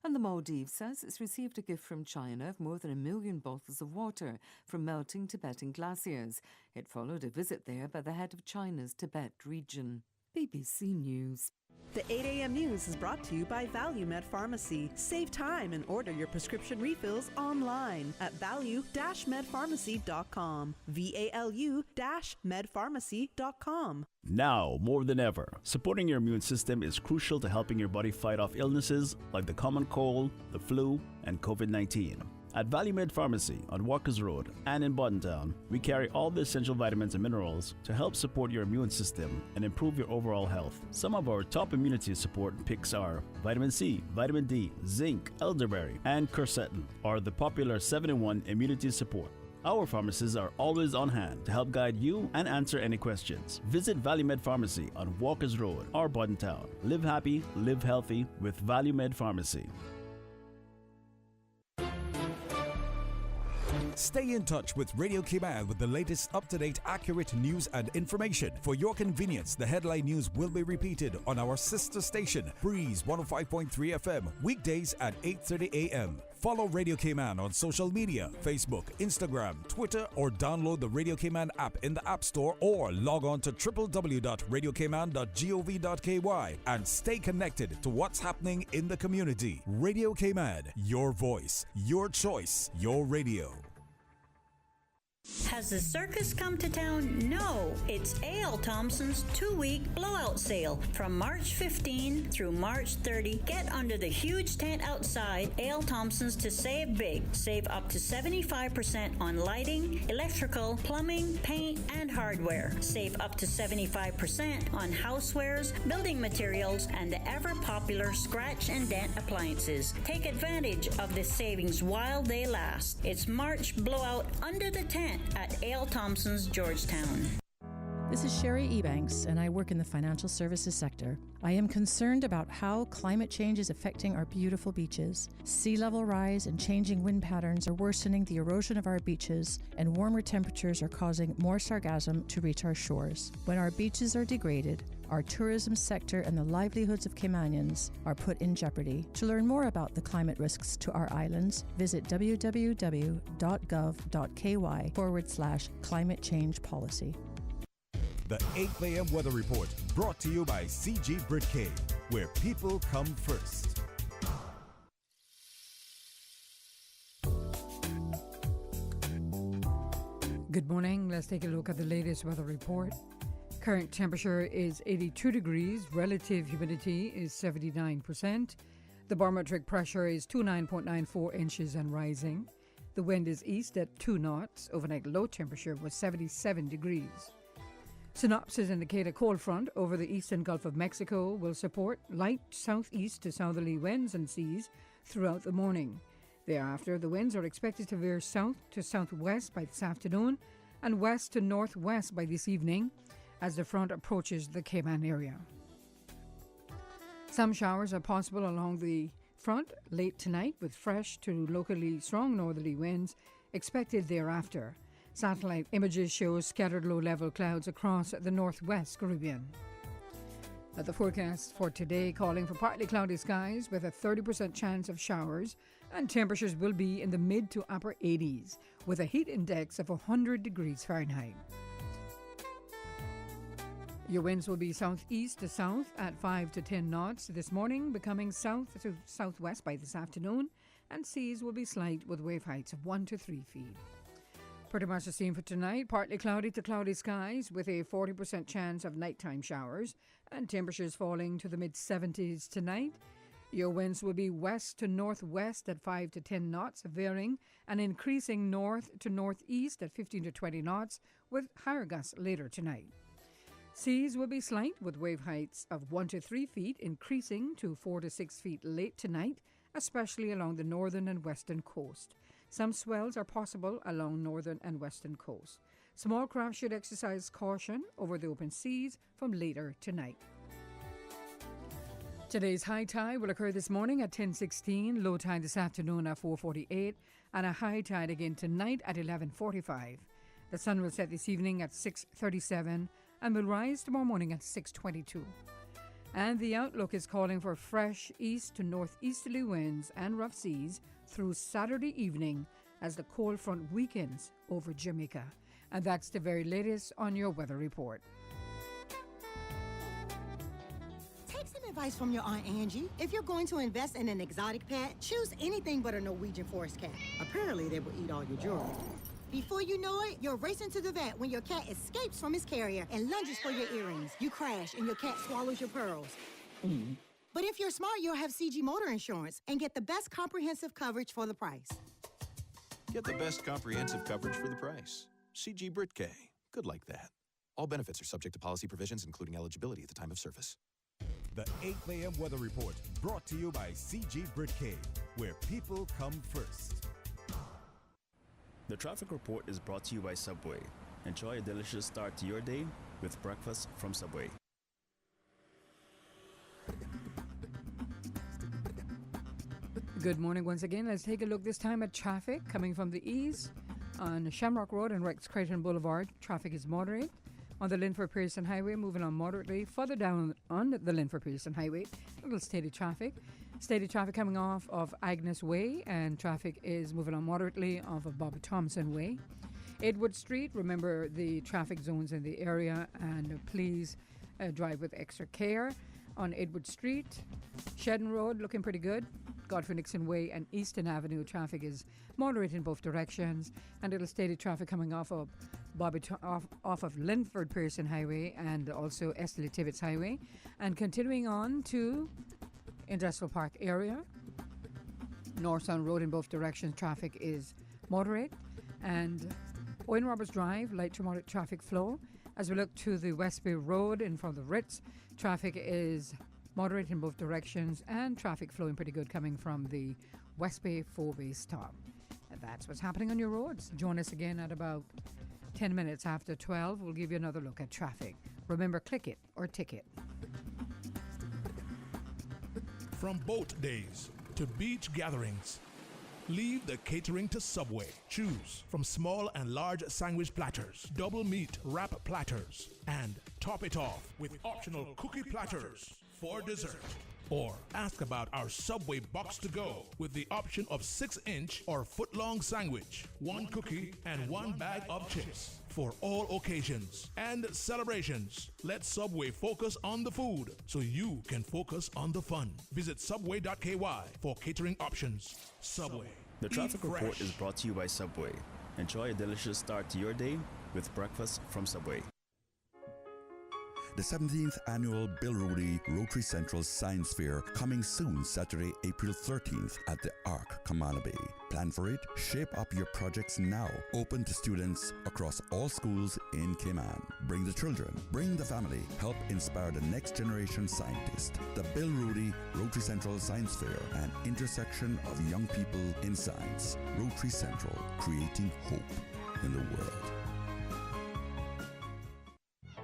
And the Maldives says it's received a gift from China of more than 1 million bottles of water from melting Tibetan glaciers. It followed a visit there by the head of China's Tibet region. BBC News. The 8 a.m. news is brought to you by ValueMed Pharmacy. Save time and order your prescription refills online at value-medpharmacy.com. VALU-medpharmacy.com. Now, more than ever, supporting your immune system is crucial to helping your body fight off illnesses like the common cold, the flu, and COVID-19. At Valley Med Pharmacy on Walkers Road and in Boddentown, we carry all the essential vitamins and minerals to help support your immune system and improve your overall health. Some of our top immunity support picks are vitamin C, vitamin D, zinc, elderberry, and quercetin, or the popular 7-in-1 immunity support. Our pharmacists are always on hand to help guide you and answer any questions. Visit Valley Med Pharmacy on Walkers Road or Boddentown. Live happy, live healthy with Valley Med Pharmacy. Stay in touch with Radio Cayman with the latest up-to-date, accurate news and information. For your convenience, the headline news will be repeated on our sister station, Breeze 105.3 FM, weekdays at 8:30 a.m. Follow Radio Cayman on social media, Facebook, Instagram, Twitter, or download the Radio Cayman app in the App Store or log on to www.radiocayman.gov.ky and stay connected to what's happening in the community. Radio Cayman, your voice, your choice, your radio. Has the circus come to town? No, it's A.L. Thompson's 2-week blowout sale from March 15 through March 30. Get under the huge tent outside A.L. Thompson's to save big. Save up to 75% on lighting, electrical, plumbing, paint, and hardware. Save up to 75% on housewares, building materials, and the ever-popular scratch and dent appliances. Take advantage of this savings while they last. It's March blowout under the tent at A.L. Thompson's, Georgetown. This is Sherry Ebanks, and I work in the financial services sector. I am concerned about how climate change is affecting our beautiful beaches. Sea level rise and changing wind patterns are worsening the erosion of our beaches, and warmer temperatures are causing more sargassum to reach our shores. When our beaches are degraded, our tourism sector and the livelihoods of Caymanians are put in jeopardy. To learn more about the climate risks to our islands, visit www.gov.ky/climate change policy. The 8 a.m. weather report brought to you by CG Britcay, where people come first. Good morning. Let's take a look at the latest weather report. Current temperature is 82 degrees. Relative humidity is 79%. The barometric pressure is 29.94 inches and rising. The wind is east at 2 knots. Overnight low temperature was 77 degrees. Synopsis indicate a cold front over the eastern Gulf of Mexico will support light southeast to southerly winds and seas throughout the morning. Thereafter, the winds are expected to veer south to southwest by this afternoon and west to northwest by this evening as the front approaches the Cayman area. Some showers are possible along the front late tonight with fresh to locally strong northerly winds expected thereafter. Satellite images show scattered low-level clouds across the northwest Caribbean. The forecast for today calling for partly cloudy skies with a 30% chance of showers, and temperatures will be in the mid to upper 80s with a heat index of 100 degrees Fahrenheit. Your winds will be southeast to south at 5 to 10 knots this morning, becoming south to southwest by this afternoon, and seas will be slight with wave heights of 1 to 3 feet. Pretty much the same for tonight, partly cloudy to cloudy skies with a 40% chance of nighttime showers, and temperatures falling to the mid-70s tonight. Your winds will be west to northwest at 5 to 10 knots, varying and increasing north to northeast at 15 to 20 knots, with higher gusts later tonight. Seas will be slight with wave heights of 1 to 3 feet, increasing to 4 to 6 feet late tonight, especially along the northern and western coast. Some swells are possible along northern and western coast. Small craft should exercise caution over the open seas from later tonight. Today's high tide will occur this morning at 10:16, low tide this afternoon at 4:48, and a high tide again tonight at 11:45. The sun will set this evening at 6:37 and will rise tomorrow morning at 6:22. And the outlook is calling for fresh east to northeasterly winds and rough seas through Saturday evening as the cold front weakens over Jamaica. And that's the very latest on your weather report. Take some advice from your Aunt Angie. If you're going to invest in an exotic pet, choose anything but a Norwegian forest cat. Apparently, they will eat all your jewelry. Before you know it, you're racing to the vet when your cat escapes from his carrier and lunges for your earrings. You crash and your cat swallows your pearls. But if you're smart, you'll have CG Motor Insurance and get the best comprehensive coverage for the price. Get the best comprehensive coverage for the price. CG Brit-K. Good like that. All benefits are subject to policy provisions, including eligibility at the time of service. The 8 a.m. weather report brought to you by CG Brit-K, where people come first. The traffic report is brought to you by Subway. Enjoy a delicious start to your day with breakfast from Subway. Good morning once again. Let's take a look this time at traffic coming from the east. On Shamrock Road and Rex Creighton Boulevard, traffic is moderate. On the Linford Pearson Highway, moving on moderately. Further down on the Linford Pearson Highway, a little steady traffic. Steady traffic coming off of Agnes Way, and traffic is moving on moderately off of Bobby Thompson Way. Edward Street, remember the traffic zones in the area, and please drive with extra care. On Edward Street, Shedden Road, looking pretty good. Godfrey Nixon Way and Eastern Avenue traffic is moderate in both directions, and it'll steady traffic coming off of off of Linford Pearson Highway and also Esterly Tibbetts Highway, and continuing on to Industrial Park area. North Sound Road in both directions traffic is moderate, and Owen Roberts Drive light to moderate traffic flow. As we look to the West Bay Road in front of the Ritz, traffic is moderate in both directions, and traffic flowing pretty good coming from the West Bay 4-way stop. And that's what's happening on your roads. Join us again at about 10 minutes after 12. We'll give you another look at traffic. Remember, click it or ticket. From boat days to beach gatherings, leave the catering to Subway. Choose from small and large sandwich platters, double meat wrap platters, and top it off with optional cookie platters for dessert. Or ask about our Subway box to go with the option of 6-inch or foot-long sandwich, 1 cookie, and 1 bag of chips for all occasions and celebrations. Let Subway focus on the food so you can focus on the fun. Visit subway.ky for catering options. Subway. The traffic Eat report fresh. is brought to you by Subway. Enjoy a delicious start to your day with breakfast from Subway. The 17th annual Bill Rudy Rotary Central Science Fair coming soon, Saturday, April 13th at the Arc, Kamala Bay. Plan for it, shape up your projects now. Open to students across all schools in Cayman. Bring the children, bring the family, help inspire the next generation scientist. The Bill Rudy Rotary Central Science Fair, an intersection of young people in science. Rotary Central, creating hope in the world.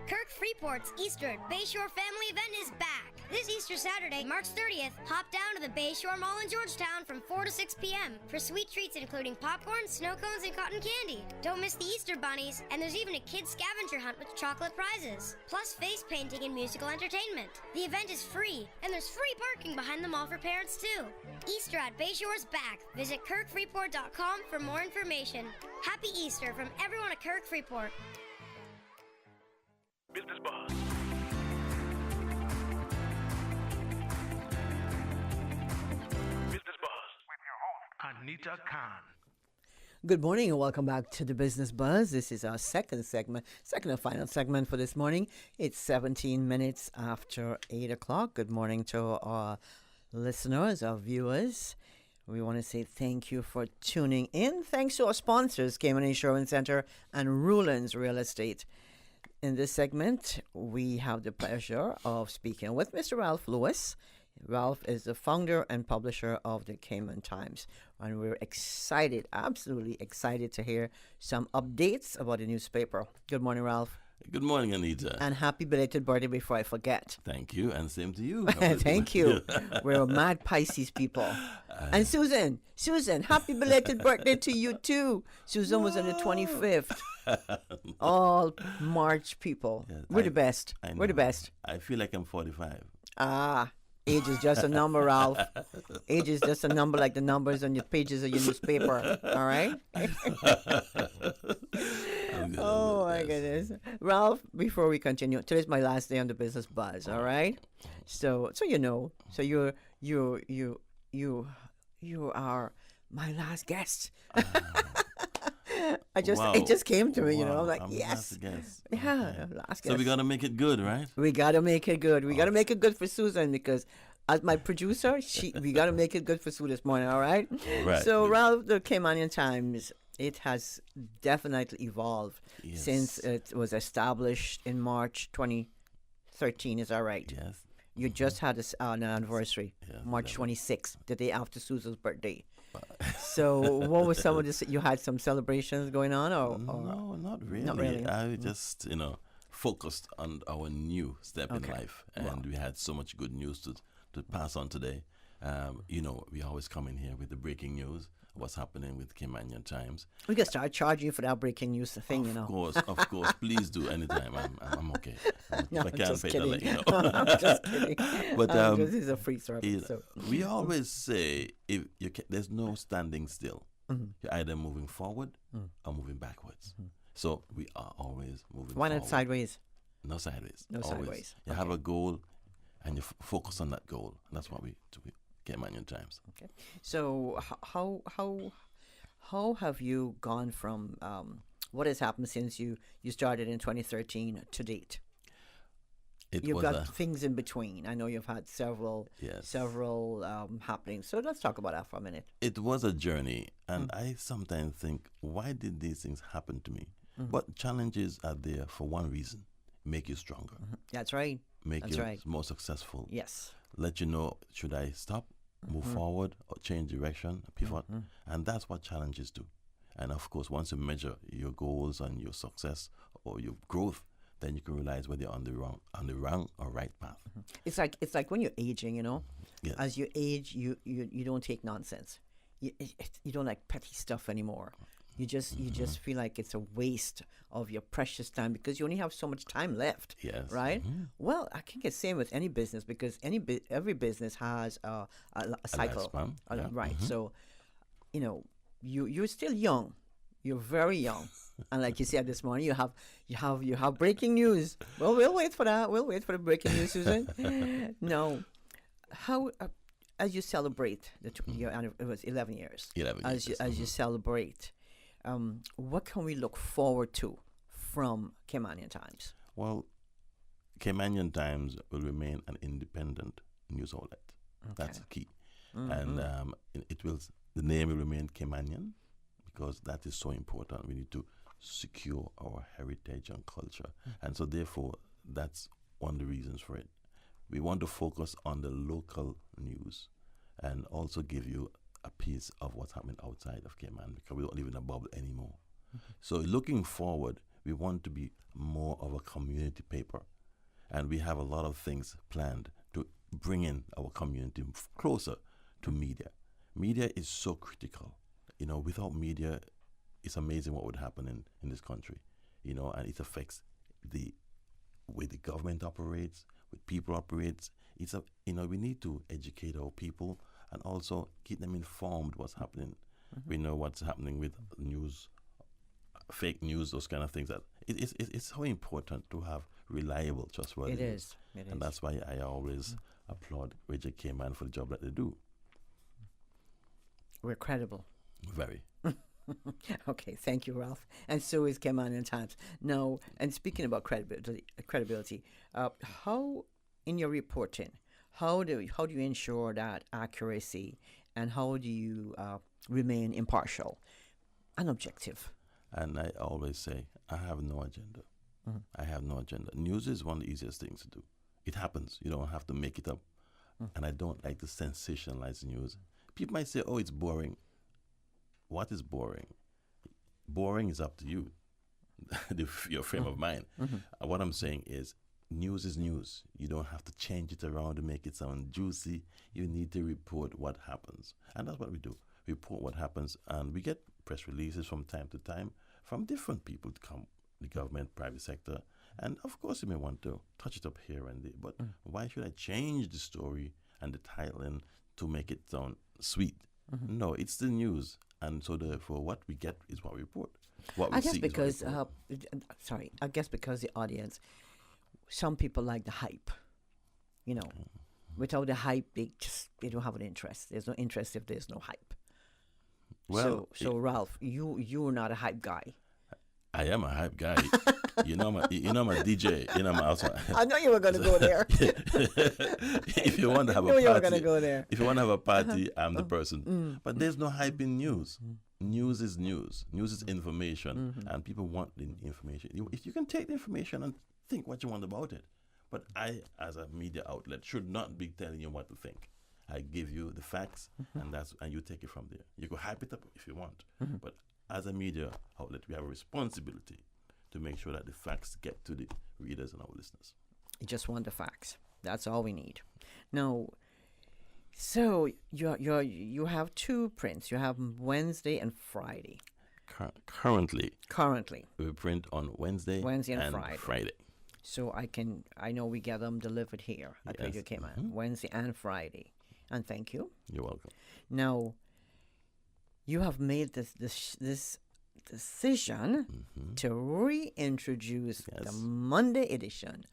Kirk Freeport's Easter Bayshore Family Event is back. This Easter Saturday, March 30th, hop down to the Bayshore Mall in Georgetown from 4 to 6 p.m. for sweet treats including popcorn, snow cones, and cotton candy. Don't miss the Easter bunnies, and there's even a kids scavenger hunt with chocolate prizes, plus face painting and musical entertainment. The event is free, and there's free parking behind the mall for parents too. Easter at Bayshore is back. Visit kirkfreeport.com for more information. Happy Easter from everyone at Kirk Freeport. Business Buzz. Business Buzz with your host, Anita Khan. Good morning and welcome back to the Business Buzz. This is our second and final segment for this morning. It's 17 minutes after 8 o'clock. Good morning to our listeners, our viewers. We want to say thank you for tuning in. Thanks to our sponsors, Cayman Insurance Center and Ruland's Real Estate. In this segment, we have the pleasure of speaking with Mr. Ralph Lewis. Ralph is the founder and publisher of the Caymanian Times, and we're excited, absolutely excited to hear some updates about the newspaper. Good morning, Ralph. Good morning, Anita. And happy belated birthday before I forget. Thank you, and same to you. Thank you. We're mad Pisces people. And Susan, happy belated birthday to you too. Susan was on the 25th. All March people. Yes, we're the best. We're the best. I feel like I'm 45. Age is just a number, Ralph. Age is just a number like the numbers on your pages of your newspaper. All right? Oh, my goodness. Ralph, before we continue, today's my last day on the Business Buzz, all right? So you know. So you are my last guest. It just came to me, you know. I'm like, yes. Yeah, last guest. So we got to make it good, right? We got to make it good. We got to make it good for Susan because as my producer, we got to make it good for Sue this morning, all right? Right. So, Ralph, the Caymanian Times, It has definitely evolved since it was established in March 2013. Is that right? Yes. You just had an anniversary, March 26th, the day after Susan's birthday. So, what was some of this? You had some celebrations going on, or no, not really. Not really. I just, focused on our new step in life, and we had so much good news to pass on today. We always come in here with the breaking news, what's happening with Caymanian Times. We can start charging you for that breaking news thing, Of course, please do anytime. I'm okay. No, if I can't just pay, kidding. I'll let you know. I'm just kidding. But this is a free service. We always say there's no standing still. You're either moving forward or moving backwards. So we are always moving Why forward. not sideways? No sideways. No Always. sideways. You have a goal, and you focus on that goal. And that's what we do with Caymanian Times. Okay. So how have you gone from what has happened since you started in 2013 to date? You've got things in between. I know you've had several happenings. So let's talk about that for a minute. It was a journey, and I sometimes think, why did these things happen to me? But challenges are there for one reason: make you stronger. That's right. Make you more successful. Yes. Let you know, should I stop, move forward, or change direction, pivot? And that's what challenges do. And of course, once you measure your goals and your success or your growth, then you can realize whether you're on the wrong or right path. It's like when you're aging, Yes. As you age, you don't take nonsense. You don't like petty stuff anymore. You just feel like it's a waste of your precious time because you only have so much time left. Yes. Right? Well, I think it's same with any business because every business has a cycle. lifespan. Right. So, you're still young. You're very young. And like you said this morning, you have breaking news. Well, we'll wait for that. We'll wait for the breaking news, Susan. No. How as you celebrate it was 11 years. 11 years. As you celebrate, what can we look forward to from Caymanian Times? Well, Caymanian Times will remain an independent news outlet. Okay. That's the key. And the name will remain Caymanian because that is so important. We need to secure our heritage and culture. And so therefore, that's one of the reasons for it. We want to focus on the local news and also give you a piece of what's happening outside of Cayman because we don't live in a bubble anymore. So looking forward, we want to be more of a community paper. And we have a lot of things planned to bring in our community closer to media. Media is so critical. Without media, it's amazing what would happen in this country. And it affects the way the government operates, with people operates. We need to educate our people and also keep them informed what's happening. We know what's happening with news, fake news, those kind of things. That it's so important to have reliable, trustworthy news. It and is. that's why I always applaud Radio Cayman for the job that they do. We're credible. Very. Okay, thank you, Ralph. And so is Caymanian Times. Now, and speaking about credibility, how in your reporting, how do you ensure that accuracy, and how do you remain impartial and objective? And I always say, I have no agenda. I have no agenda. News is one of the easiest things to do. It happens. You don't have to make it up. And I don't like to sensationalize news. People might say, oh, it's boring. What is boring? Boring is up to you, your frame of mind. What I'm saying is news. You don't have to change it around to make it sound juicy. You need to report what happens. And that's what we do. We report what happens, and we get press releases from time to time from different people to come, the government, private sector. And of course, you may want to touch it up here and there, but why should I change the story and the titling to make it sound sweet? No, it's the news. And so therefore, what we get is what we report. What we see is what we report. I guess because the audience, some people like the hype. Without the hype, they don't have an interest. There's no interest if there's no hype. Well, so Ralph, you're not a hype guy. I am a hype guy. I'm a DJ. I know you were going to go there. If you want to have a party, you were going to go there. If you want to have a party, I'm the person. But there's no hype in news. news is news. News is information, and people want the information. If you can take the information and think what you want about it. But I, as a media outlet, should not be telling you what to think. I give you the facts, and you take it from there. You can hype it up if you want, but as a media outlet, we have a responsibility to make sure that the facts get to the readers and our listeners. You just want the facts. That's all we need. Now, so you have two prints. You have Wednesday and Friday. Currently, we print on Wednesday and Friday. So I know we get them delivered here at Radio Cayman, Wednesday and Friday. And thank you. You're welcome. Now, you have made this decision to reintroduce the Monday edition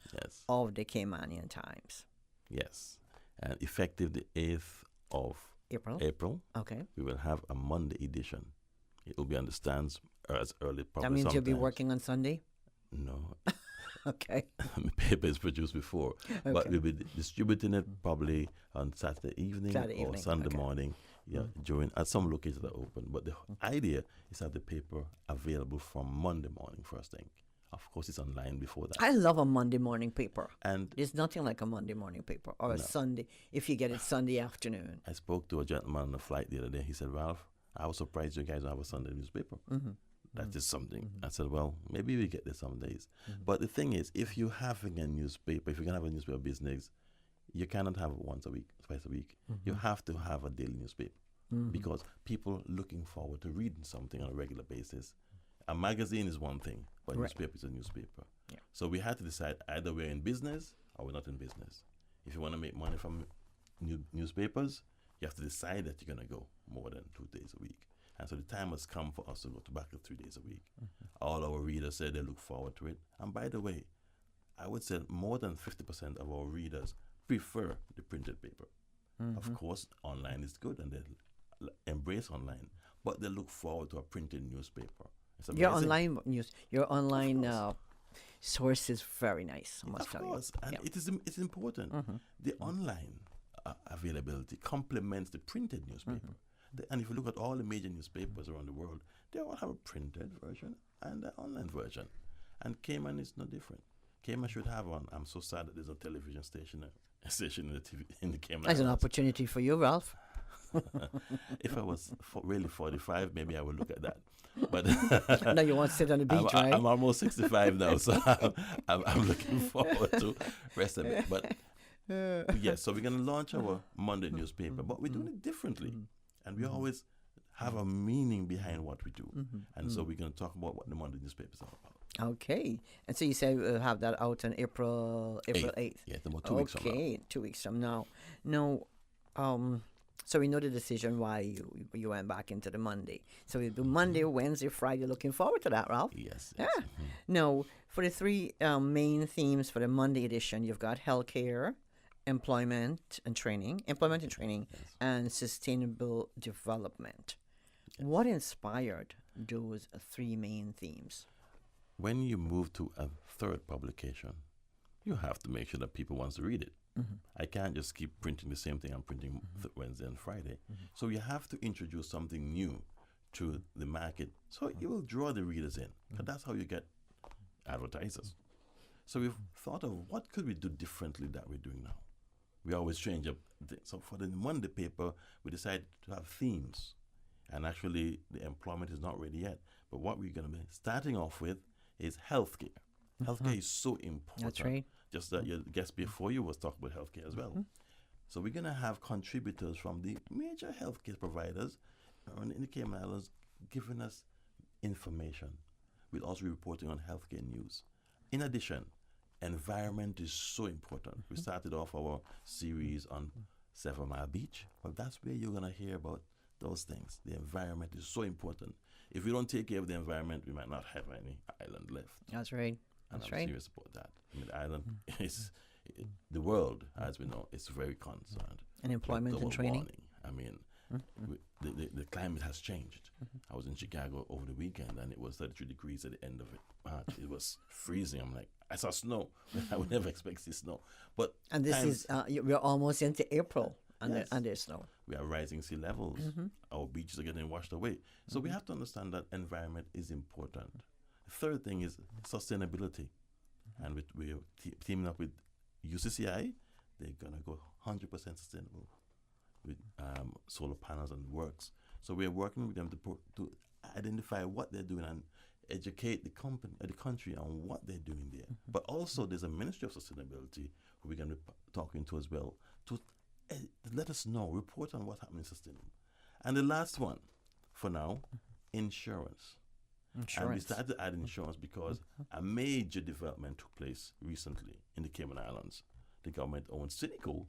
of the Caymanian Times. Yes. And effective the 8th of April, we will have a Monday edition. It will be on the stands as early probably. That means you'll be working on Sunday? No. Okay. The paper is produced before, but we'll be distributing it probably on Saturday evening or Sunday morning. Yeah, at some locations that are open. But the idea is to have the paper available from Monday morning first thing. Of course, it's online before that. I love a Monday morning paper. And there's nothing like a Monday morning paper or a Sunday, if you get it Sunday afternoon. I spoke to a gentleman on the flight the other day. He said, Ralph, I was surprised you guys don't have a Sunday newspaper. That is something. I said, well, maybe we get there some days. But the thing is, if you're having a newspaper, if you're going to have a newspaper business, you cannot have it once a week, twice a week. You have to have a daily newspaper because people looking forward to reading something on a regular basis. A magazine is one thing, but a newspaper is a newspaper. Yeah. So we had to decide either we're in business or we're not in business. If you want to make money from newspapers, you have to decide that you're going to go more than 2 days a week. And so the time has come for us to go back to 3 days a week. All our readers said they look forward to it. And by the way, I would say more than 50% of our readers prefer the printed paper. Of course, online is good and they embrace online, but they look forward to a printed newspaper. Your online news, your online source is very nice, I must tell you. And it's important. The online availability complements the printed newspaper. And if you look at all the major newspapers around the world, they all have a printed version and an online version. And Cayman is no different. Cayman should have one. I'm so sad that there's no television station in the Cayman. That's an opportunity for you, Ralph. If I was really 45, maybe I would look at that. But now you want to sit on the beach, right? I'm almost 65 now, so I'm looking forward to rest of it. But yes, so we're going to launch our Monday newspaper, but we're doing it differently. And we always have a meaning behind what we do. And so we're going to talk about what the Monday newspaper is all about. Okay. And so you say we'll have that out on April 8th. Yeah, about 2 weeks from now. Okay, 2 weeks from now. No, so we know the decision why you went back into the Monday. So we do Monday, Wednesday, Friday. Looking forward to that, Ralph. Yes. Yeah. Now, for the three main themes for the Monday edition, you've got healthcare, employment and training, and sustainable development. Yes. What inspired those three main themes? When you move to a third publication, you have to make sure that people want to read it. I can't just keep printing the same thing I'm printing Wednesday and Friday. So you have to introduce something new to the market so you will draw the readers in. And that's how you get advertisers. So we've thought of what could we do differently that we're doing now. We always change up. So for the Monday paper, we decided to have themes. And actually, the employment is not ready yet. But what we're going to be starting off with is healthcare. Healthcare is so important. That's right. Just that your guest before you was talking about healthcare as well. So we're going to have contributors from the major healthcare providers in the Cayman Islands giving us information. We'll also be reporting on healthcare news. In addition, environment is so important. We started off our series on 7 Mile Beach. Well, that's where you're going to hear about those things. The environment is so important. If we don't take care of the environment, we might not have any island left. That's right. And I'm serious about that. I mean, the island is, the world, as we know, is very concerned. And employment and training. I mean, the climate has changed. I was in Chicago over the weekend, and it was 33 degrees at the end of March. It was freezing. I'm like, I saw snow. I would never expect to see snow. But and this is we're almost into April. and there's snow. We have rising sea levels. Our beaches are getting washed away. So we have to understand that environment is important. The third thing is sustainability. And we're teaming up with UCCI. They're going to go 100% sustainable with solar panels and works. So we're working with them to identify what they're doing and educate the country on what they're doing there. But also there's a Ministry of Sustainability who we're going to be talking to as well to let us know, report on what's happening in sustainable. And the last one for now, insurance. And we started to add insurance because a major development took place recently in the Cayman Islands. The government-owned Cynical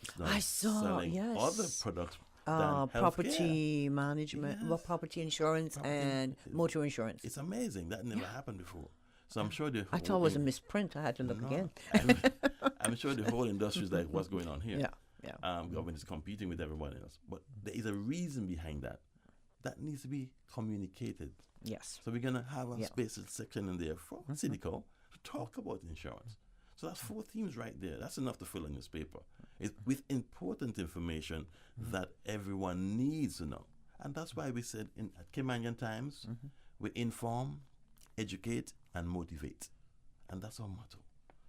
is now selling other products than property management, property insurance and motor insurance. It's amazing. That never happened before. So I'm sure I thought it was a misprint. I had to look again. I'm sure the whole industry is like, what's going on here? Yeah. Government is competing with everyone else. But there is a reason behind that. That needs to be communicated. Yes. So we're going to have a special section in there for Cynical to talk about insurance. So that's 4 themes right there. That's enough to fill a newspaper. It's with important information that everyone needs to know. And that's why we said at Caymanian Times, we inform, educate, and motivate. And that's our motto.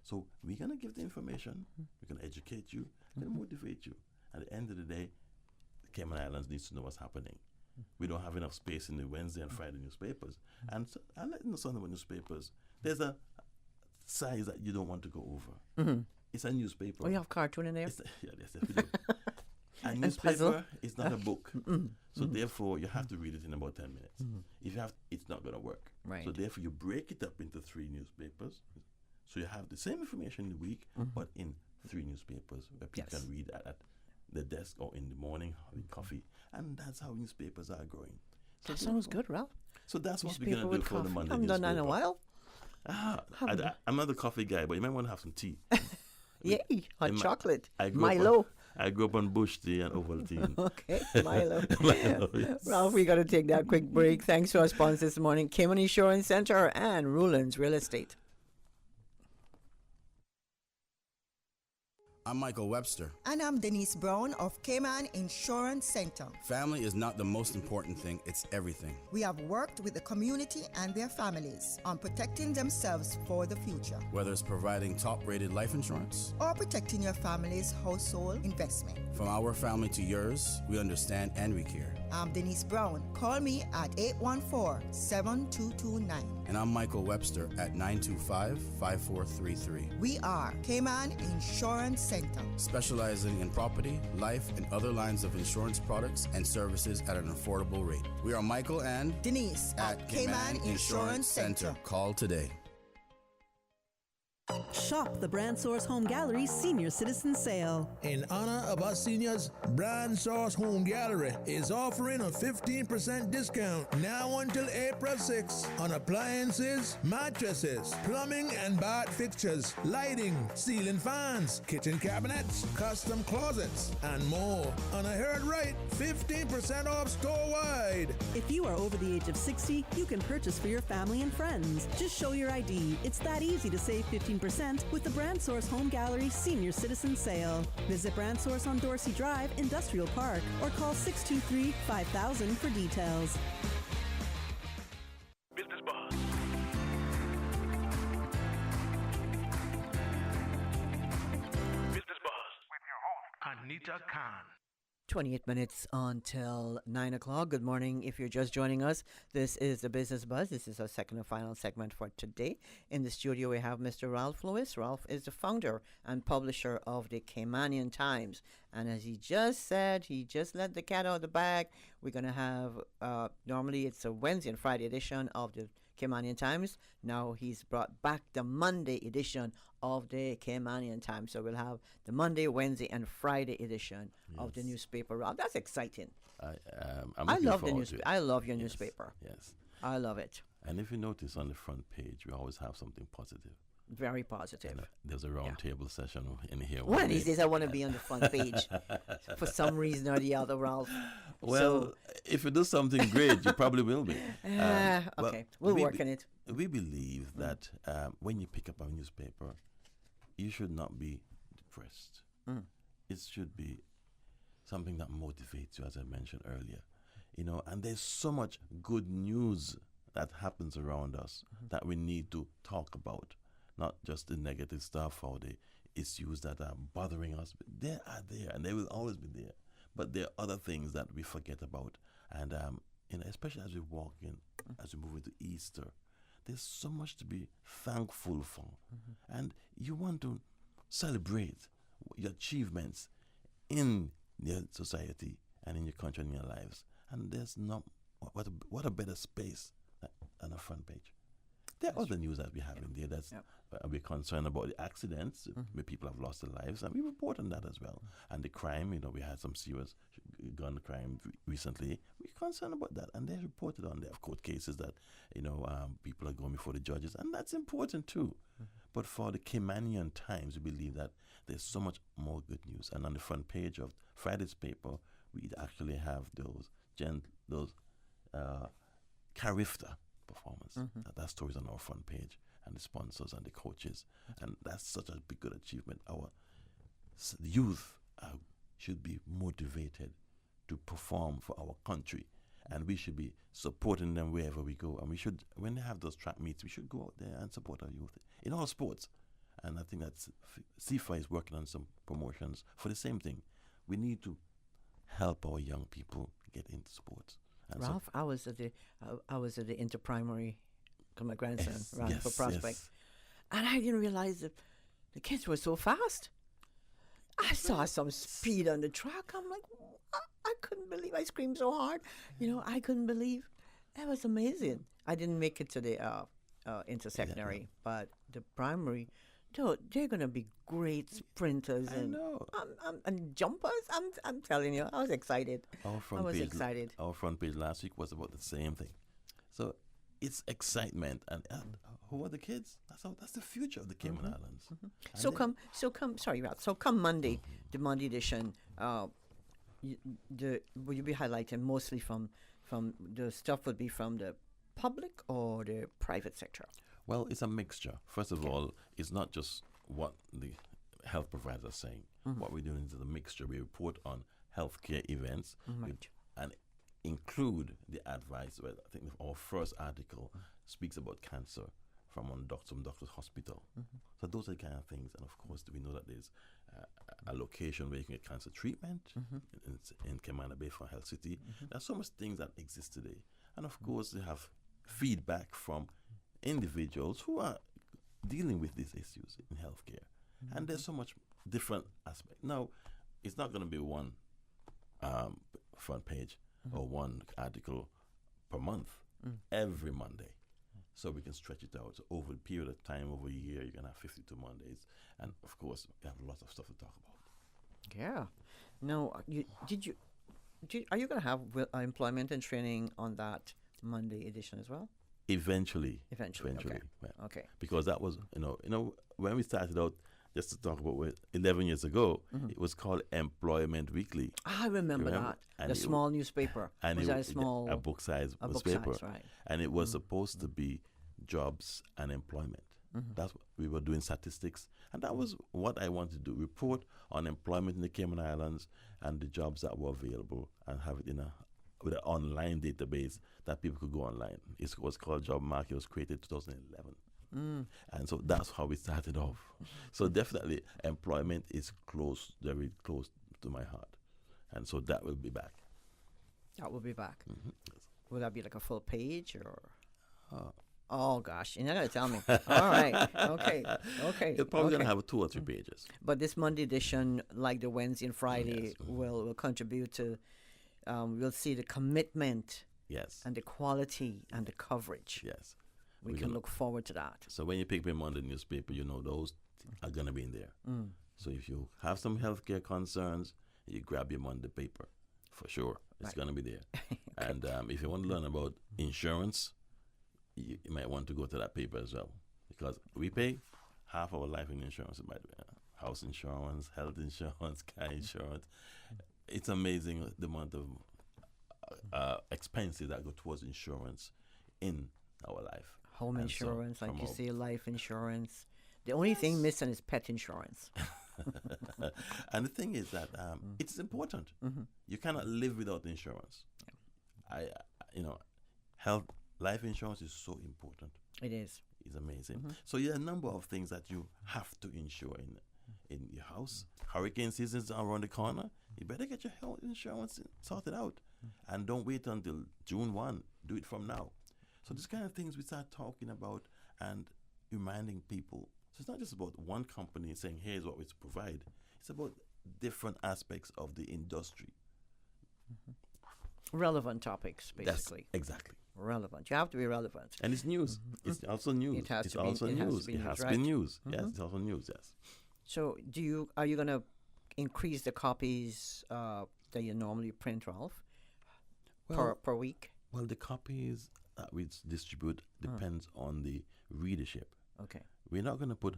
So we're going to give the information, we're going to educate you, and motivate you. At the end of the day, the Cayman Islands needs to know what's happening. We don't have enough space in the Wednesday and Friday newspapers. And so I let you know some of the newspapers. There's a size that you don't want to go over. It's a newspaper. Oh, you have cartoon in there? Yes, we do. A newspaper is not a book. So therefore, you have to read it in about 10 minutes. If you have, it's not going to work. Right. So therefore, you break it up into 3 newspapers. So you have the same information in the week, but in 3 newspapers where people can read at the desk or in the morning having coffee. And that's how newspapers are growing. So that sounds good, Ralph. So that's what we're going to do for the Monday I haven't done that in a while. I'm not a coffee guy, but you might want to have some tea. Yay, hot chocolate. Milo. I grew up on Bush tea and Ovaltine. Okay, Milo. Yes. Ralph, we got to take that quick break. Thanks to our sponsors this morning, Cayman Insurance Center and Ruland's Real Estate. I'm Michael Webster. And I'm Denise Brown of Cayman Insurance Center. Family is not the most important thing, it's everything. We have worked with the community and their families on protecting themselves for the future. Whether it's providing top-rated life insurance or protecting your family's household investment. From our family to yours, we understand and we care. I'm Denise Brown. Call me at 814-7229. And I'm Michael Webster at 925-5433. We are Cayman Insurance Center, specializing in property, life, and other lines of insurance products and services at an affordable rate. We are Michael and Denise at Cayman Insurance Center. Call today. Shop the Brand Source Home Gallery Senior Citizen Sale. In honor of our seniors, Brand Source Home Gallery is offering a 15% discount now until April 6 on appliances, mattresses, plumbing and bath fixtures, lighting, ceiling fans, kitchen cabinets, custom closets, and more. And I heard right, 15% off store-wide. If you are over the age of 60, you can purchase for your family and friends. Just show your ID. It's that easy to save 15% with the Brand Source Home Gallery Senior Citizen Sale. Visit Brand Source on Dorsey Drive, Industrial Park, or call 623-5000 for details. Business Buzz. Business Buzz with your host, Anita Khan. 28 minutes until 9 o'clock. Good morning. If you're just joining us, this is the Business Buzz. This is our second and final segment for today. In the studio, we have Mr. Ralph Lewis. Ralph is the founder and publisher of the Caymanian Times. And as he just said, he just let the cat out of the bag. We're going to have, normally it's a Wednesday and Friday edition of the Caymanian Times. Now he's brought back the Monday edition of the Caymanian Times. So we'll have the Monday, Wednesday, and Friday edition of the newspaper. Rob, that's exciting. I love the newspaper. I love your newspaper. Yes. I love it. And if you notice on the front page, we always have something positive. Very positive. There's a round table session in here. One of these days, I want to be on the front page for some reason or the other, Ralph. Well, if you do something great, you probably will be. Okay, we'll work on it. We believe that when you pick up a newspaper, you should not be depressed. It should be something that motivates you, as I mentioned earlier. And there's so much good news that happens around us that we need to talk about, not just the negative stuff or the issues that are bothering us. But they are there, and they will always be there. But there are other things that we forget about, and especially as we walk in, as we move into Easter, there's so much to be thankful for, and you want to celebrate your achievements in your society and in your country and in your lives. And there's not what a better space than a front page. There are other news that we have in there that's we're concerned about the accidents where people have lost their lives, and we report on that as well. And the crime, we had some serious gun crime recently. We're concerned about that, and they reported on there of court cases that people are going before the judges, and that's important too. But for the Caymanian Times, we believe that there's so much more good news. And on the front page of Friday's paper, we actually have those Carifta performance. That story's on our front page, and the sponsors and the coaches, and that's such a big good achievement. Our youth should be motivated to perform for our country, and we should be supporting them wherever we go. And we should, when they have those track meets, we should go out there and support our youth in all sports. And I think that CFA is working on some promotions for the same thing. We need to help our young people get into sports. And Ralph, I was at the inter-primary because my grandson ran for Prospect, and I didn't realize that the kids were so fast. I saw some speed on the track. I'm like, I couldn't believe. I screamed so hard. I couldn't believe. It was amazing. I didn't make it to the intersecondary, but the primary, they're going to be great sprinters and jumpers. I'm telling you, I was excited. Excited. Our front page last week was about the same thing. So it's excitement, and who are the kids? That's the future of the Cayman Islands. So come Monday, the Monday edition. Will you be highlighting mostly from the stuff would be from the public or the private sector? Well, it's a mixture. First of all, it's not just what the health providers are saying. What we're doing is a mixture. We report on healthcare events and include the advice. Well, I think our first article speaks about cancer from some doctor's hospital. So those are the kind of things. And of course, we know that there's a location where you can get cancer treatment in Caymana Bay for Health City. There's so much things that exist today. And of course, they have feedback from individuals who are dealing with these issues in healthcare. And there's so much different aspects. Now, it's not going to be one front page or one article per month, every Monday. So we can stretch it out. So over a period of time, over a year, you're going to have 52 Mondays. And of course, we have lots of stuff to talk about. Yeah. Now, are you going to have employment and training on that Monday edition as well? Eventually. Okay. Yeah. Okay. Because that was, when we started out, just to talk about 11 years ago, it was called Employment Weekly. I remember that. And the small newspaper. And was that a small? A book-size paper. Right. And it was supposed to be jobs and employment. That's what we were doing, statistics. And that was what I wanted to do, report on employment in the Cayman Islands and the jobs that were available, and have it with an online database that people could go online. It was called Job Market. It was created in 2011. And so that's how we started off. So definitely employment is very close to my heart. And so that will be back. That will be back. Will that be like a full page or? Oh gosh, you're not gonna tell me. All right, okay. It's probably gonna have 2 or 3 pages. But this Monday edition, like the Wednesday and Friday, will contribute to. We'll see the commitment. Yes. And the quality and the coverage. Yes. We can look forward to that. So when you pick them on the newspaper, those are going to be in there. So if you have some healthcare concerns, you grab your Monday paper, for sure. It's going to be there. And if you want to learn about insurance, you might want to go to that paper as well. Because we pay half our life in insurance, by the way. House insurance, health insurance, car insurance. It's amazing the amount of expenses that go towards insurance in our life. Home insurance, like you say, life insurance. The only thing missing is pet insurance. And the thing is that it's important. You cannot live without insurance. Life insurance is so important. It is. It's amazing. So there are a number of things that you have to insure in your house. Hurricane season is around the corner. You better get your health insurance sorted out. And don't wait until June 1. Do it from now. So these kind of things we start talking about and reminding people. So it's not just about one company saying, here's what we provide. It's about different aspects of the industry. Relevant topics, basically. That's exactly. Relevant. You have to be relevant. And it's news. It's also news. It has it's to be, also it news. Has to be it news, has right? to be news. Yes, it's also news, yes. So are you going to increase the copies that you normally print, Ralph, per week? Well, the copies that we distribute depends on the readership. Okay. We're not going to put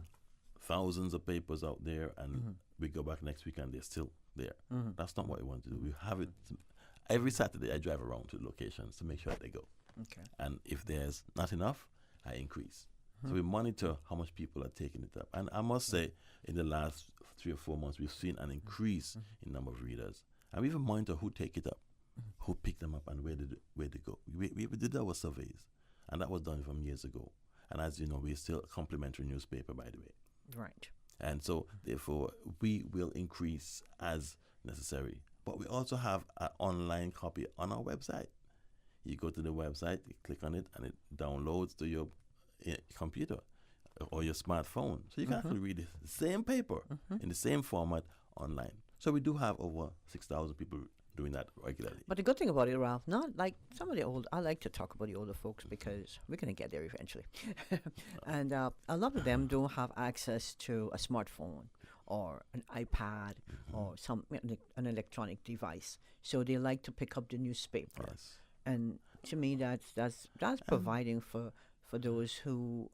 thousands of papers out there and we go back next week and they're still there. That's not what we want to do. We have it every Saturday. I drive around to the locations to make sure that they go. Okay. And if there's not enough, I increase. So we monitor how much people are taking it up. And I must say, in the last 3 or 4 months, we've seen an increase in number of readers. And we even monitor who take it up, who pick them up, and where they go. We did our surveys, and that was done from years ago. And as you know, we're still a complimentary newspaper, by the way. Right. And so, therefore, we will increase as necessary. But we also have an online copy on our website. You go to the website, you click on it, and it downloads to your computer or your smartphone. So you can actually read the same paper in the same format online. So we do have over 6,000 people doing that regularly. But the good thing about it, Ralph, not like some of the old, I like to talk about the older folks because we're going to get there eventually. And a lot of them don't have access to a smartphone or an iPad or an electronic device. So they like to pick up the newspaper. Yes. And to me, that's providing for those who,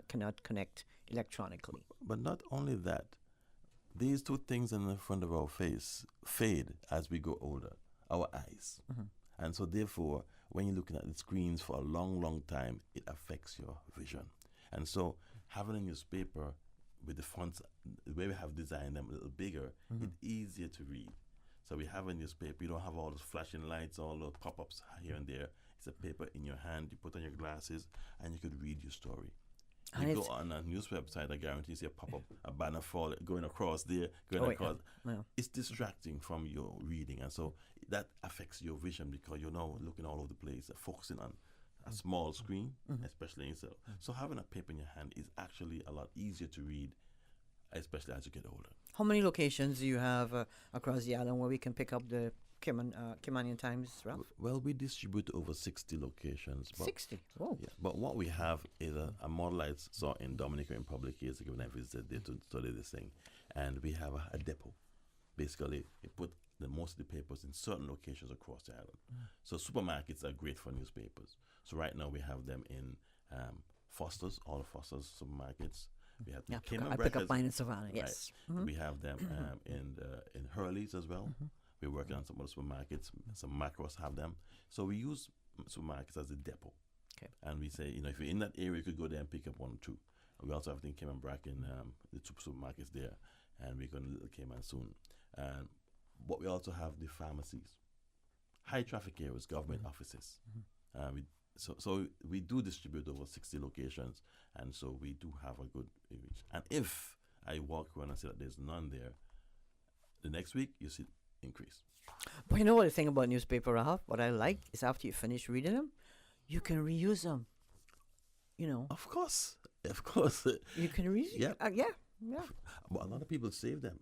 cannot connect electronically. But not only that, these two things in the front of our face fade as we grow older, our eyes. And so therefore, when you're looking at the screens for a long, long time, it affects your vision. And so having a newspaper with the fonts, the way we have designed them a little bigger, it's easier to read. So we have a newspaper, you don't have all those flashing lights, all those pop-ups here and there. It's a paper in your hand, you put on your glasses, and you could read your story. You go on a news website, I guarantee you see a pop-up, a banner fall going across there, across. Yeah. It's distracting from your reading, and so that affects your vision because you're now looking all over the place, focusing on a small screen, especially in cell. So having a paper in your hand is actually a lot easier to read, especially as you get older. How many locations do you have across the island where we can pick up the Caymanian Times, Ralph? Well, we distribute over 60 locations. 60? Whoa. Yeah, but what we have is a model I saw in Dominican Republic years ago when I visited there to study this thing. And we have a depot. Basically, we put most of the papers in certain locations across the island. So supermarkets are great for newspapers. So right now we have them in Foster's, all the Foster's supermarkets. We have I pick up mine in Savannah, yes. Right. We have them in Hurley's as well. We're working on some other supermarkets. Some macros have them. So we use supermarkets as a depot. Okay. And we say, if you're in that area, you could go there and pick up 1 or 2. We also have in Cayman in the 2 supermarkets there. And we're going to Little Cayman soon. But we also have the pharmacies. High traffic areas, government offices. So we do distribute over 60 locations. And so we do have a good reach. And if I walk around and say that there's none there, the next week you see increase. But you know what the thing about newspaper, Ralph? What I like is after you finish reading them, you can reuse them. Of course. You can reuse. Yeah. Yeah. But a lot of people save them.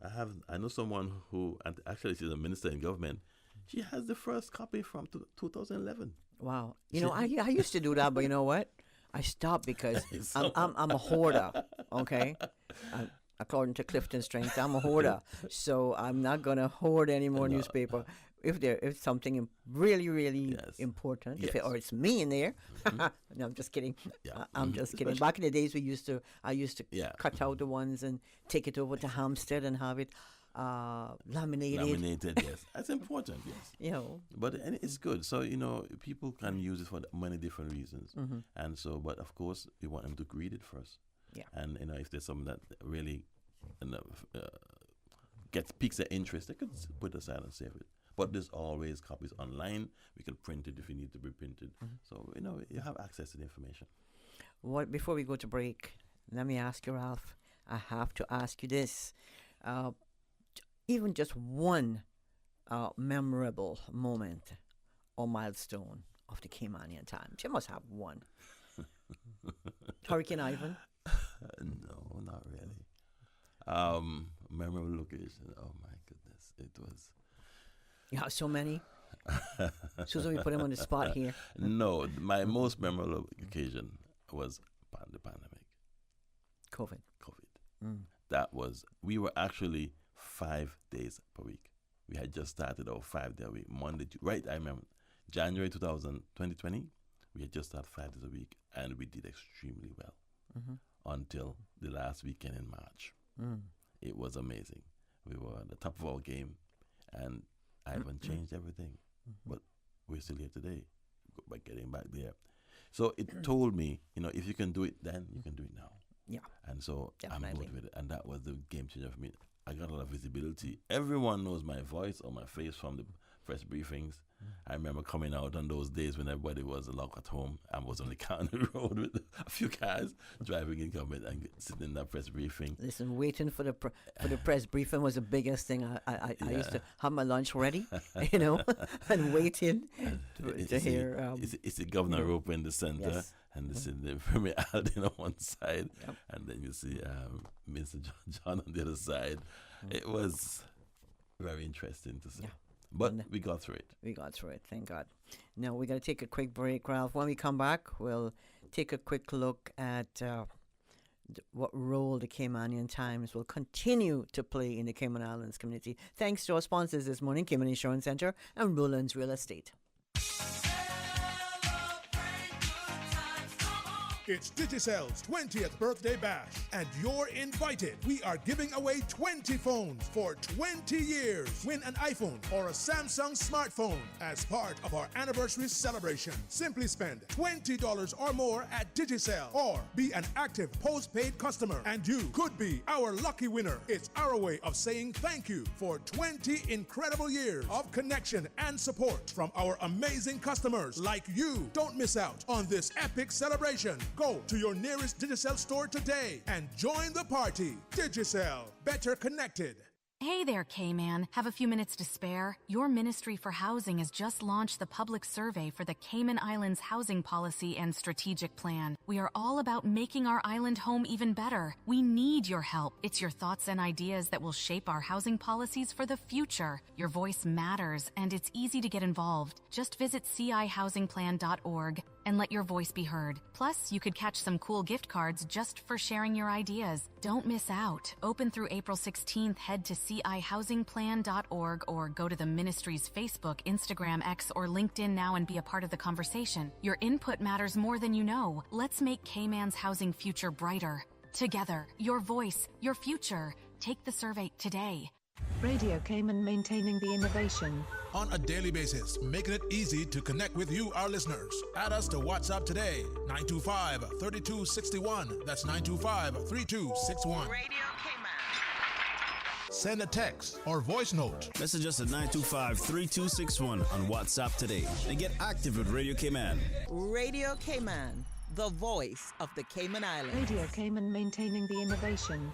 I know someone who, and actually she's a minister in government. She has the first copy from 2011. Wow. I used to do that, but you know what? I stopped because I'm a hoarder. Okay. According to Clifton Strength, I'm a hoarder, so I'm not gonna hoard any more newspaper. If something really, really important, or it's me in there. No, I'm just kidding. Yeah. I'm just kidding. Back in the days, I used to cut out the ones and take it over to Hampstead and have it laminated. Laminated, yes, that's important. Yes, but it's good. So people can use it for many different reasons, and so. But of course, we want them to read it first. Yeah. And if there's something that really piques their interest, they could put aside and save it. But there's always copies online. We can print it if it needs to be printed. So, you have access to the information. Before we go to break, let me ask you, Ralph. I have to ask you this. Even just one memorable moment or milestone of the Caymanian Times. You must have one. Hurricane Ivan? No, not really. Memorable location. Oh, my goodness. It was... You have so many? Susan, we put him on the spot here. No, my most memorable occasion was the pandemic. COVID. We were actually 5 days per week. We had just started our 5-day a week, I remember, January 2020, we had just started 5 days a week, and we did extremely well until the last weekend in March. It was amazing. We were at the top of our game, and Ivan changed everything. But we're still here today by getting back there. So it told me, if you can do it then, you can do it now. Yeah. And so Definitely. I'm motivated. And that was the game changer for me. I got a lot of visibility. Everyone knows my voice or my face from the press briefings. I remember coming out on those days when everybody was locked at home. I was on the county road with a few cars driving in, coming and sitting in that press briefing. Listen, waiting for the press briefing was the biggest thing. I used to have my lunch ready, and waiting to hear. It's the governor rope in the center, yes. and the Premier Alden on one side, and then you see Mr. John on the other side. It was very interesting to see. Yeah. But we got through it. We got through it, thank God. Now we're going to take a quick break, Ralph. When we come back, we'll take a quick look at what role the Caymanian Times will continue to play in the Cayman Islands community. Thanks to our sponsors this morning, Cayman Insurance Center and Roland's Real Estate. It's Digicel's 20th birthday bash, and you're invited. We are giving away 20 phones for 20 years. Win an iPhone or a Samsung smartphone as part of our anniversary celebration. Simply spend $20 or more at Digicel or be an active postpaid customer, and you could be our lucky winner. It's our way of saying thank you for 20 incredible years of connection and support from our amazing customers like you. Don't miss out on this epic celebration. Go to your nearest Digicel store today and join the party. Digicel, better connected. Hey there, K-Man. Have a few minutes to spare? Your Ministry for Housing has just launched the public survey for the Cayman Islands Housing Policy and Strategic Plan. We are all about making our island home even better. We need your help. It's your thoughts and ideas that will shape our housing policies for the future. Your voice matters, and it's easy to get involved. Just visit cihousingplan.org and let your voice be heard. Plus, you could catch some cool gift cards just for sharing your ideas. Don't miss out. Open through April 16th. Head to cihousingplan.org or go to the ministry's Facebook, Instagram, X, or LinkedIn now and be a part of the conversation. Your input matters more than you know. Let's make Cayman's housing future brighter. Together, your voice, your future. Take the survey today. Radio Cayman, maintaining the innovation. On a daily basis, making it easy to connect with you, our listeners. Add us to WhatsApp today, 925-3261. That's 925-3261. Radio Cayman. Send a text or voice note. Message us at 925-3261 on WhatsApp today and get active with Radio Cayman. Radio Cayman, the voice of the Cayman Islands. Radio Cayman, maintaining the innovation.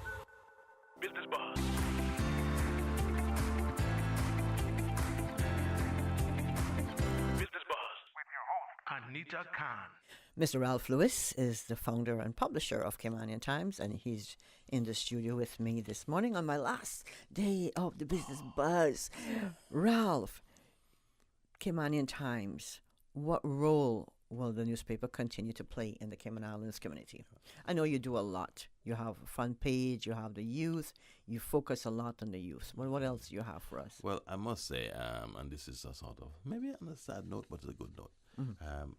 Business Buzz. Anita Khan. Mr. Ralph Lewis is the founder and publisher of Caymanian Times, and he's in the studio with me this morning on my last day of the Business Buzz. Ralph, Caymanian Times, what role will the newspaper continue to play in the Cayman Islands community? I know you do a lot. You have a front page, you have the youth, you focus a lot on the youth. Well, what else do you have for us? Well, I must say, and this is a sort of, maybe on a sad note, but it's a good note. Mm-hmm.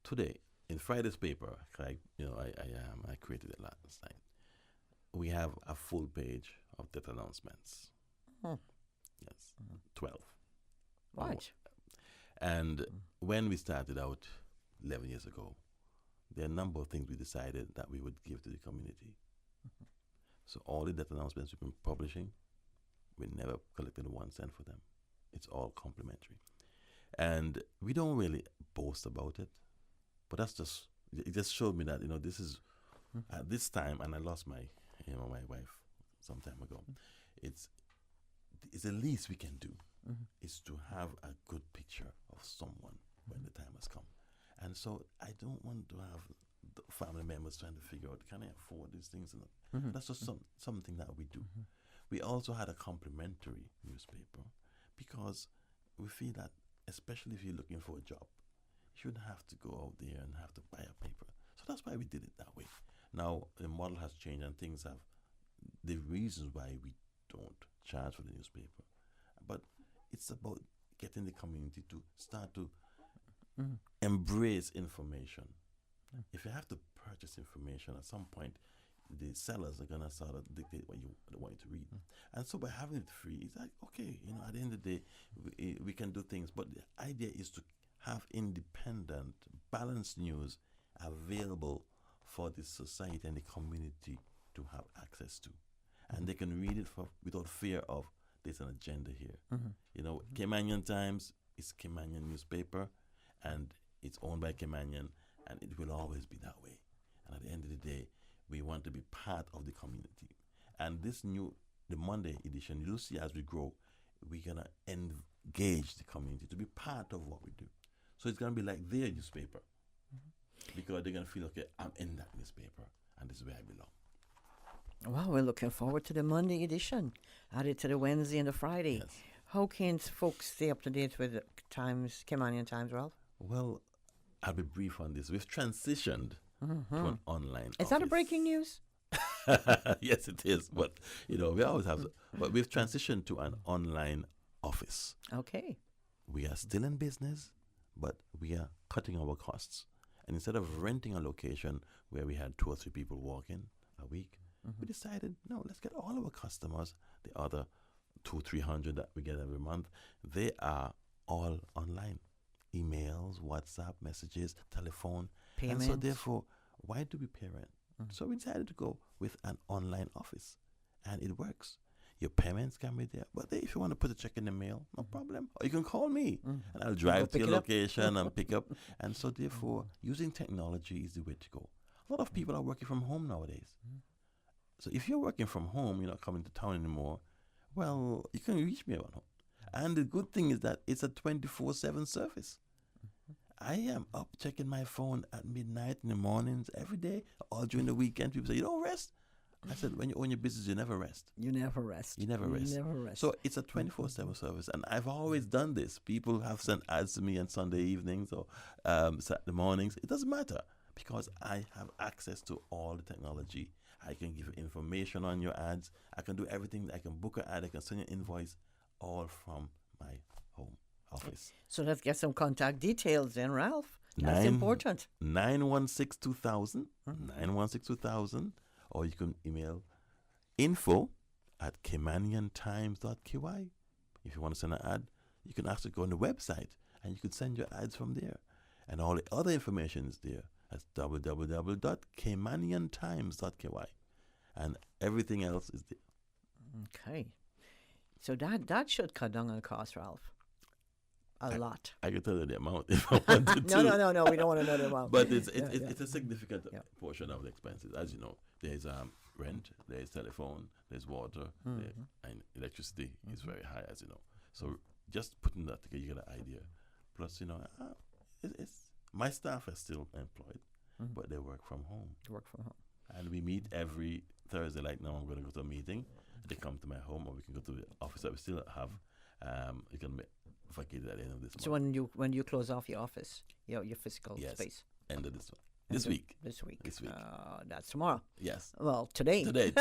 Today, in Friday's paper, I created it last night. We have a full page of death announcements. Yes, 12. Right. And when we started out 11 years ago, there are a number of things we decided that we would give to the community. So all the death announcements we've been publishing, We never collected 1 cent for them. It's all complimentary. And we don't really boast about it, but it just showed me that, this is, at this time, and I lost my wife some time ago, it's the least we can do is to have a good picture of someone when the time has come. And so I don't want to have the family members trying to figure out, can I afford these things? That's just something that we do. We also had a complimentary newspaper because we feel that, especially if you're looking for a job, you shouldn't have to go out there and have to buy a paper. So that's why we did it that way. Now, the model has changed and things have, the reasons why we don't charge for the newspaper. But it's about getting the community to start to embrace information. If you have to purchase information, at some point, the sellers are going to sort of dictate what you want you to read. And so by having it free, it's like, okay, at the end of the day, we can do things. But the idea is to have independent, balanced news available for the society and the community to have access to. And they can read it without fear of there's an agenda here. Caymanian Times is Caymanian newspaper, and it's owned by Caymanian, and it will always be that way. And at the end of the day, we want to be part of the community. And the Monday edition, you'll see as we grow, we're going to engage the community to be part of what we do. So it's going to be like their newspaper, because they're going to feel, okay, I'm in that newspaper, and this is where I belong. Well, we're looking forward to the Monday edition, added to the Wednesday and the Friday. Yes. How can folks stay up to date with Caymanian Times, Ralph? Well, I'll be brief on this. We've transitioned to an online Is that a breaking news? Yes, it is. But, we always have... But we've transitioned to an online office. Okay. We are still in business, but we are cutting our costs. And instead of renting a location where we had 2 or 3 people walking a week, we decided, no, let's get all our customers, the other 200-300 that we get every month, they are all online. Emails, WhatsApp messages, telephone. Payments. And so therefore, why do we pay rent? So we decided to go with an online office, and it works. Your payments can be there, but if you want to put a check in the mail, no problem. Or you can call me, and I'll drive to your location and pick up. And so therefore, using technology is the way to go. A lot of people are working from home nowadays. So if you're working from home, you're not coming to town anymore, well, you can reach me around home. And the good thing is that it's a 24/7 service. I am up checking my phone at midnight, in the mornings, every day, all during the weekend. People say, you don't rest? I said, when you own your business, you never rest. You never rest. You never rest. You never rest. So it's a 24/7 service. And I've always done this. People have sent ads to me on Sunday evenings or Saturday mornings. It doesn't matter, because I have access to all the technology. I can give you information on your ads. I can do everything. I can book an ad. I can send you an invoice, all from my home office. So let's get some contact details then, Ralph. That's important. 916-2000, 916-2000, or you can email info@caymaniantimes.ky. If you want to send an ad, you can actually go on the website and you can send your ads from there. And all the other information is there. That's www.caymaniantimes.ky. And everything else is there. Okay. So that should cut down on cost, Ralph. A lot. I can tell you the amount if I wanted to. No. We don't want to know the amount. But it's a significant portion of the expenses. As you know, there's rent, there's telephone, there's water, and electricity is very high, as you know. So just putting that together, you get an idea. Plus, it's my staff are still employed, but they work from home. And we meet every Thursday. Like now, I'm going to go to a meeting. They come to my home, or we can go to the office that we still have. You can vacate at the end of this month. So when you close off your office, your physical space? End of this one. This week. That's tomorrow. Yes. Well, today. Today.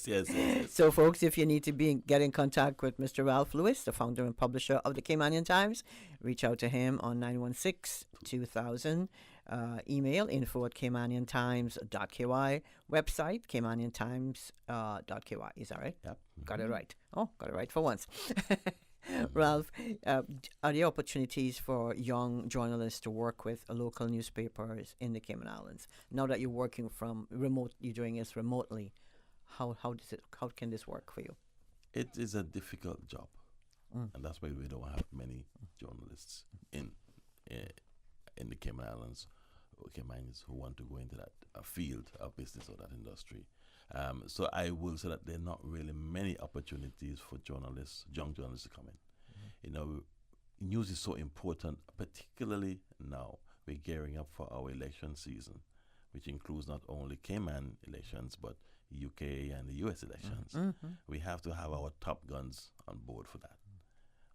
Yes. So, folks, if you need to get in contact with Mr. Ralph Lewis, the founder and publisher of the Caymanian Times, reach out to him on 916-2000. Email info@caymaniantimes.ky. Website caymaniantimes.ky. Is that right? Yep. Got it right. Oh, got it right for once. Ralph, are there opportunities for young journalists to work with local newspapers in the Cayman Islands? Now that you're working from remote, you're doing this remotely. How can this work for you? It is a difficult job, and that's why we don't have many journalists in the Cayman Islands, or Caymanians who want to go into that field of business or that industry. So I will say that there are not really many opportunities for journalists, young journalists, to come in. You know, news is so important, particularly now. We're gearing up for our election season, which includes not only Cayman elections, but UK and the US elections. We have to have our top guns on board for that.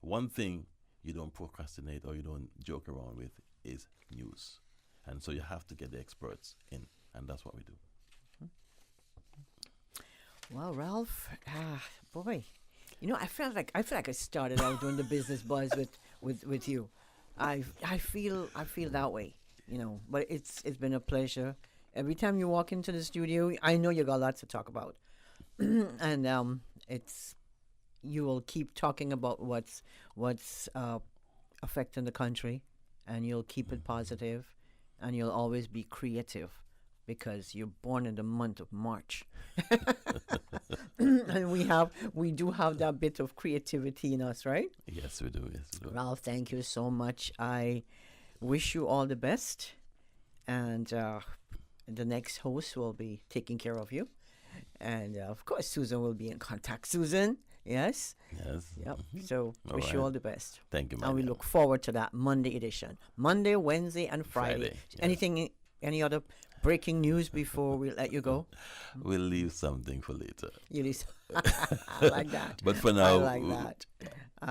One thing you don't procrastinate or you don't joke around with is news. And so you have to get the experts in, and that's what we do. Well, Ralph, boy, you know, I feel like I started out doing the business buzz with you. I feel that way, you know. But it's been a pleasure. Every time you walk into the studio, I know you got lots to talk about, and you will keep talking about what's affecting the country, and you'll keep it positive, and you'll always be creative, because you're born in the month of March. And we do have that bit of creativity in us, right? Yes, we do. Yes, we do. Ralph, thank you so much. I wish you all the best, and the next host will be taking care of you, and of course Susan will be in contact. Susan, yes. Yep. So wish you all the best. Thank you, and we look forward to that Monday edition. Monday, Wednesday, and Friday. Yeah. Any other breaking news before we let you go? We'll leave something for later. You leave. I like that. But for now, I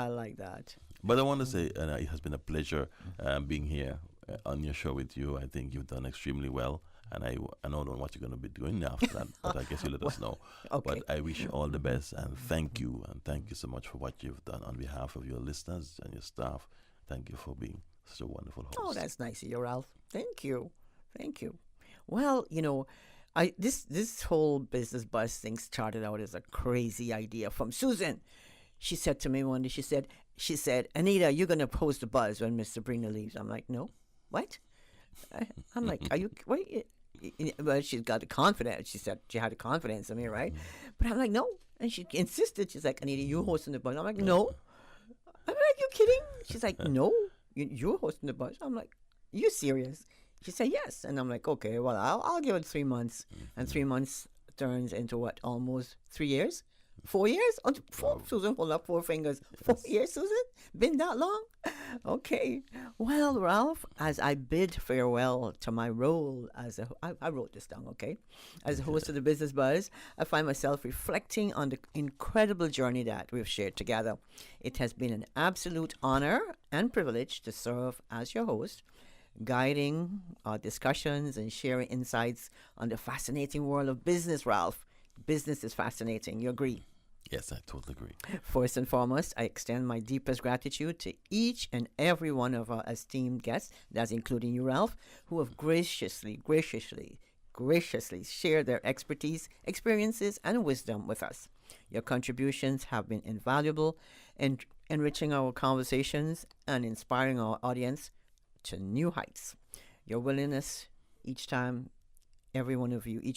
like that. But I want to say, it has been a pleasure being here on your show with you. I think you've done extremely well. And I don't know what you're going to be doing after that, but I guess you let us know. Okay. But I wish you all the best, and thank you so much for what you've done on behalf of your listeners and your staff. Thank you for being such a wonderful host. Oh, that's nice of you, Ralph. Thank you. Well, you know, this whole business buzz thing started out as a crazy idea from Susan. She said to me one day, she said, Anita, you're going to host the buzz when Mr. Brina leaves. I'm like, no, what? I'm like, are you, wait? Well, she's got the confidence. She said she had the confidence in me, right? But I'm like, no. And she insisted. She's like, Anita, you hosting the buzz? I'm like, no. I'm like, you kidding? She's like, no, you're hosting the buzz. I'm like, you serious? She said yes. And I'm like, okay, well, I'll give it 3 months. And 3 months turns into what, almost 3 years? 4 years? Susan, hold up 4 fingers. 4 years, Susan? Been that long? Okay. Well, Ralph, as I bid farewell to my role I wrote this down, okay? As a host of the Business Buzz, I find myself reflecting on the incredible journey that we've shared together. It has been an absolute honor and privilege to serve as your host, guiding our discussions and sharing insights on the fascinating world of business, Ralph. Business is fascinating. You agree? Yes, I totally agree. First and foremost, I extend my deepest gratitude to each and every one of our esteemed guests, that's including you, Ralph, who have graciously shared their expertise, experiences, and wisdom with us. Your contributions have been invaluable in enriching our conversations and inspiring our audience to new heights. Your willingness each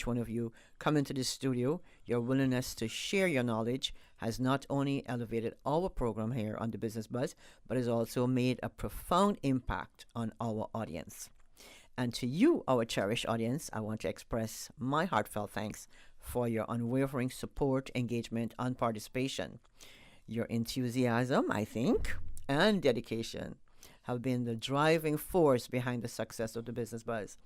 one of you come into the studio, your willingness to share your knowledge has not only elevated our program here on the Business Buzz, but has also made a profound impact on our audience. And to you, our cherished audience, I want to express my heartfelt thanks for your unwavering support, engagement, and participation. Your enthusiasm, I think, and dedication have been the driving force behind the success of the Business Buzz.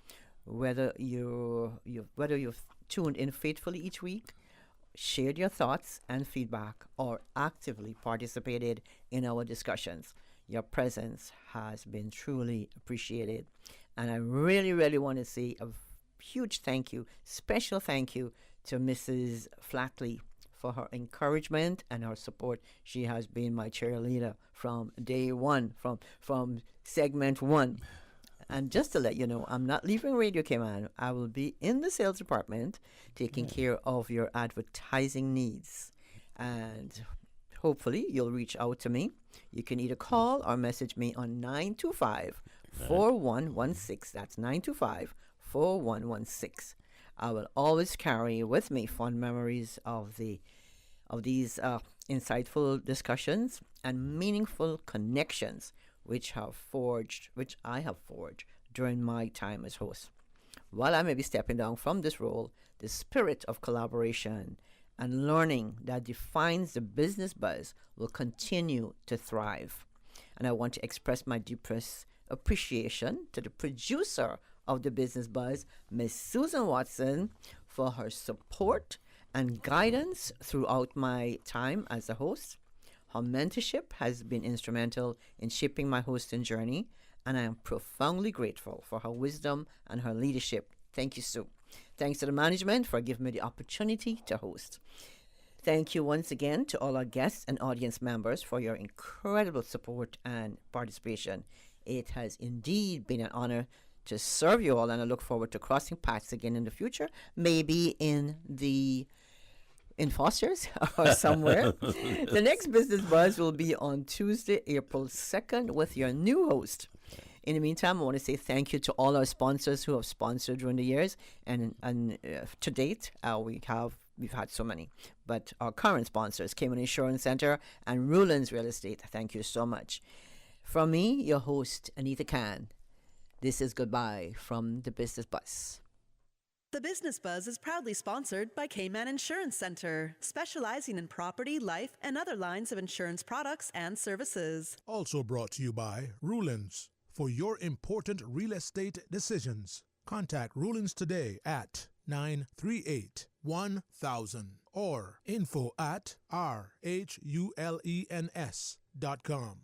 Whether you've tuned in faithfully each week, shared your thoughts and feedback, or actively participated in our discussions, your presence has been truly appreciated. And I really, really want to say a huge thank you, special thank you to Mrs. Flatley for her encouragement and her support. She has been my cheerleader from day one, from segment one. And just to let you know, I'm not leaving Radio Cayman. I will be in the sales department taking care of your advertising needs. And hopefully you'll reach out to me. You can either call or message me on 925-4116. That's 925-4116. I will always carry with me fond memories of the of these insightful discussions and meaningful connections which I have forged during my time as host. While I may be stepping down from this role, the spirit of collaboration and learning that defines the business buzz will continue to thrive. And I want to express my deepest appreciation to the producer of the Business Buzz, Miss Susan Watson, for her support and guidance throughout my time as a host. Her mentorship has been instrumental in shaping my hosting journey, and I am profoundly grateful for her wisdom and her leadership. Thank you, Sue. Thanks to the management for giving me the opportunity to host. Thank you once again to all our guests and audience members for your incredible support and participation. It has indeed been an honor to serve you all, and I look forward to crossing paths again in the future, maybe in Foster's or somewhere. The next Business Buzz will be on Tuesday, April 2nd with your new host. In the meantime, I want to say thank you to all our sponsors who have sponsored during the years, and to date, we've had so many. But our current sponsors, Cayman Insurance Center and Ruland's Real Estate, thank you so much. From me, your host, Anita Khan, this is goodbye from the Business Buzz. The Business Buzz is proudly sponsored by Caymanian Insurance Center, specializing in property, life, and other lines of insurance products and services. Also brought to you by Ruland's. For your important real estate decisions, contact Ruland's today at 938-1000 or info@rhulens.com.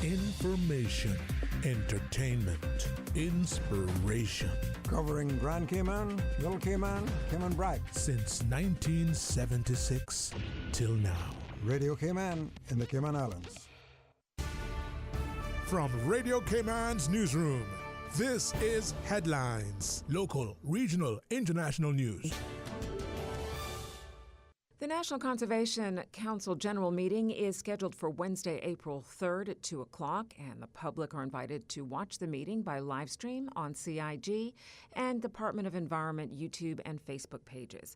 Information, entertainment, inspiration. Covering Grand Cayman, Little Cayman, Cayman Brac. Since 1976 till now. Radio Cayman in the Cayman Islands. From Radio Cayman's newsroom, this is Headlines. Local, regional, international news. The National Conservation Council General Meeting is scheduled for Wednesday, April 3rd at 2 o'clock, and the public are invited to watch the meeting by live stream on CIG and Department of Environment YouTube and Facebook pages.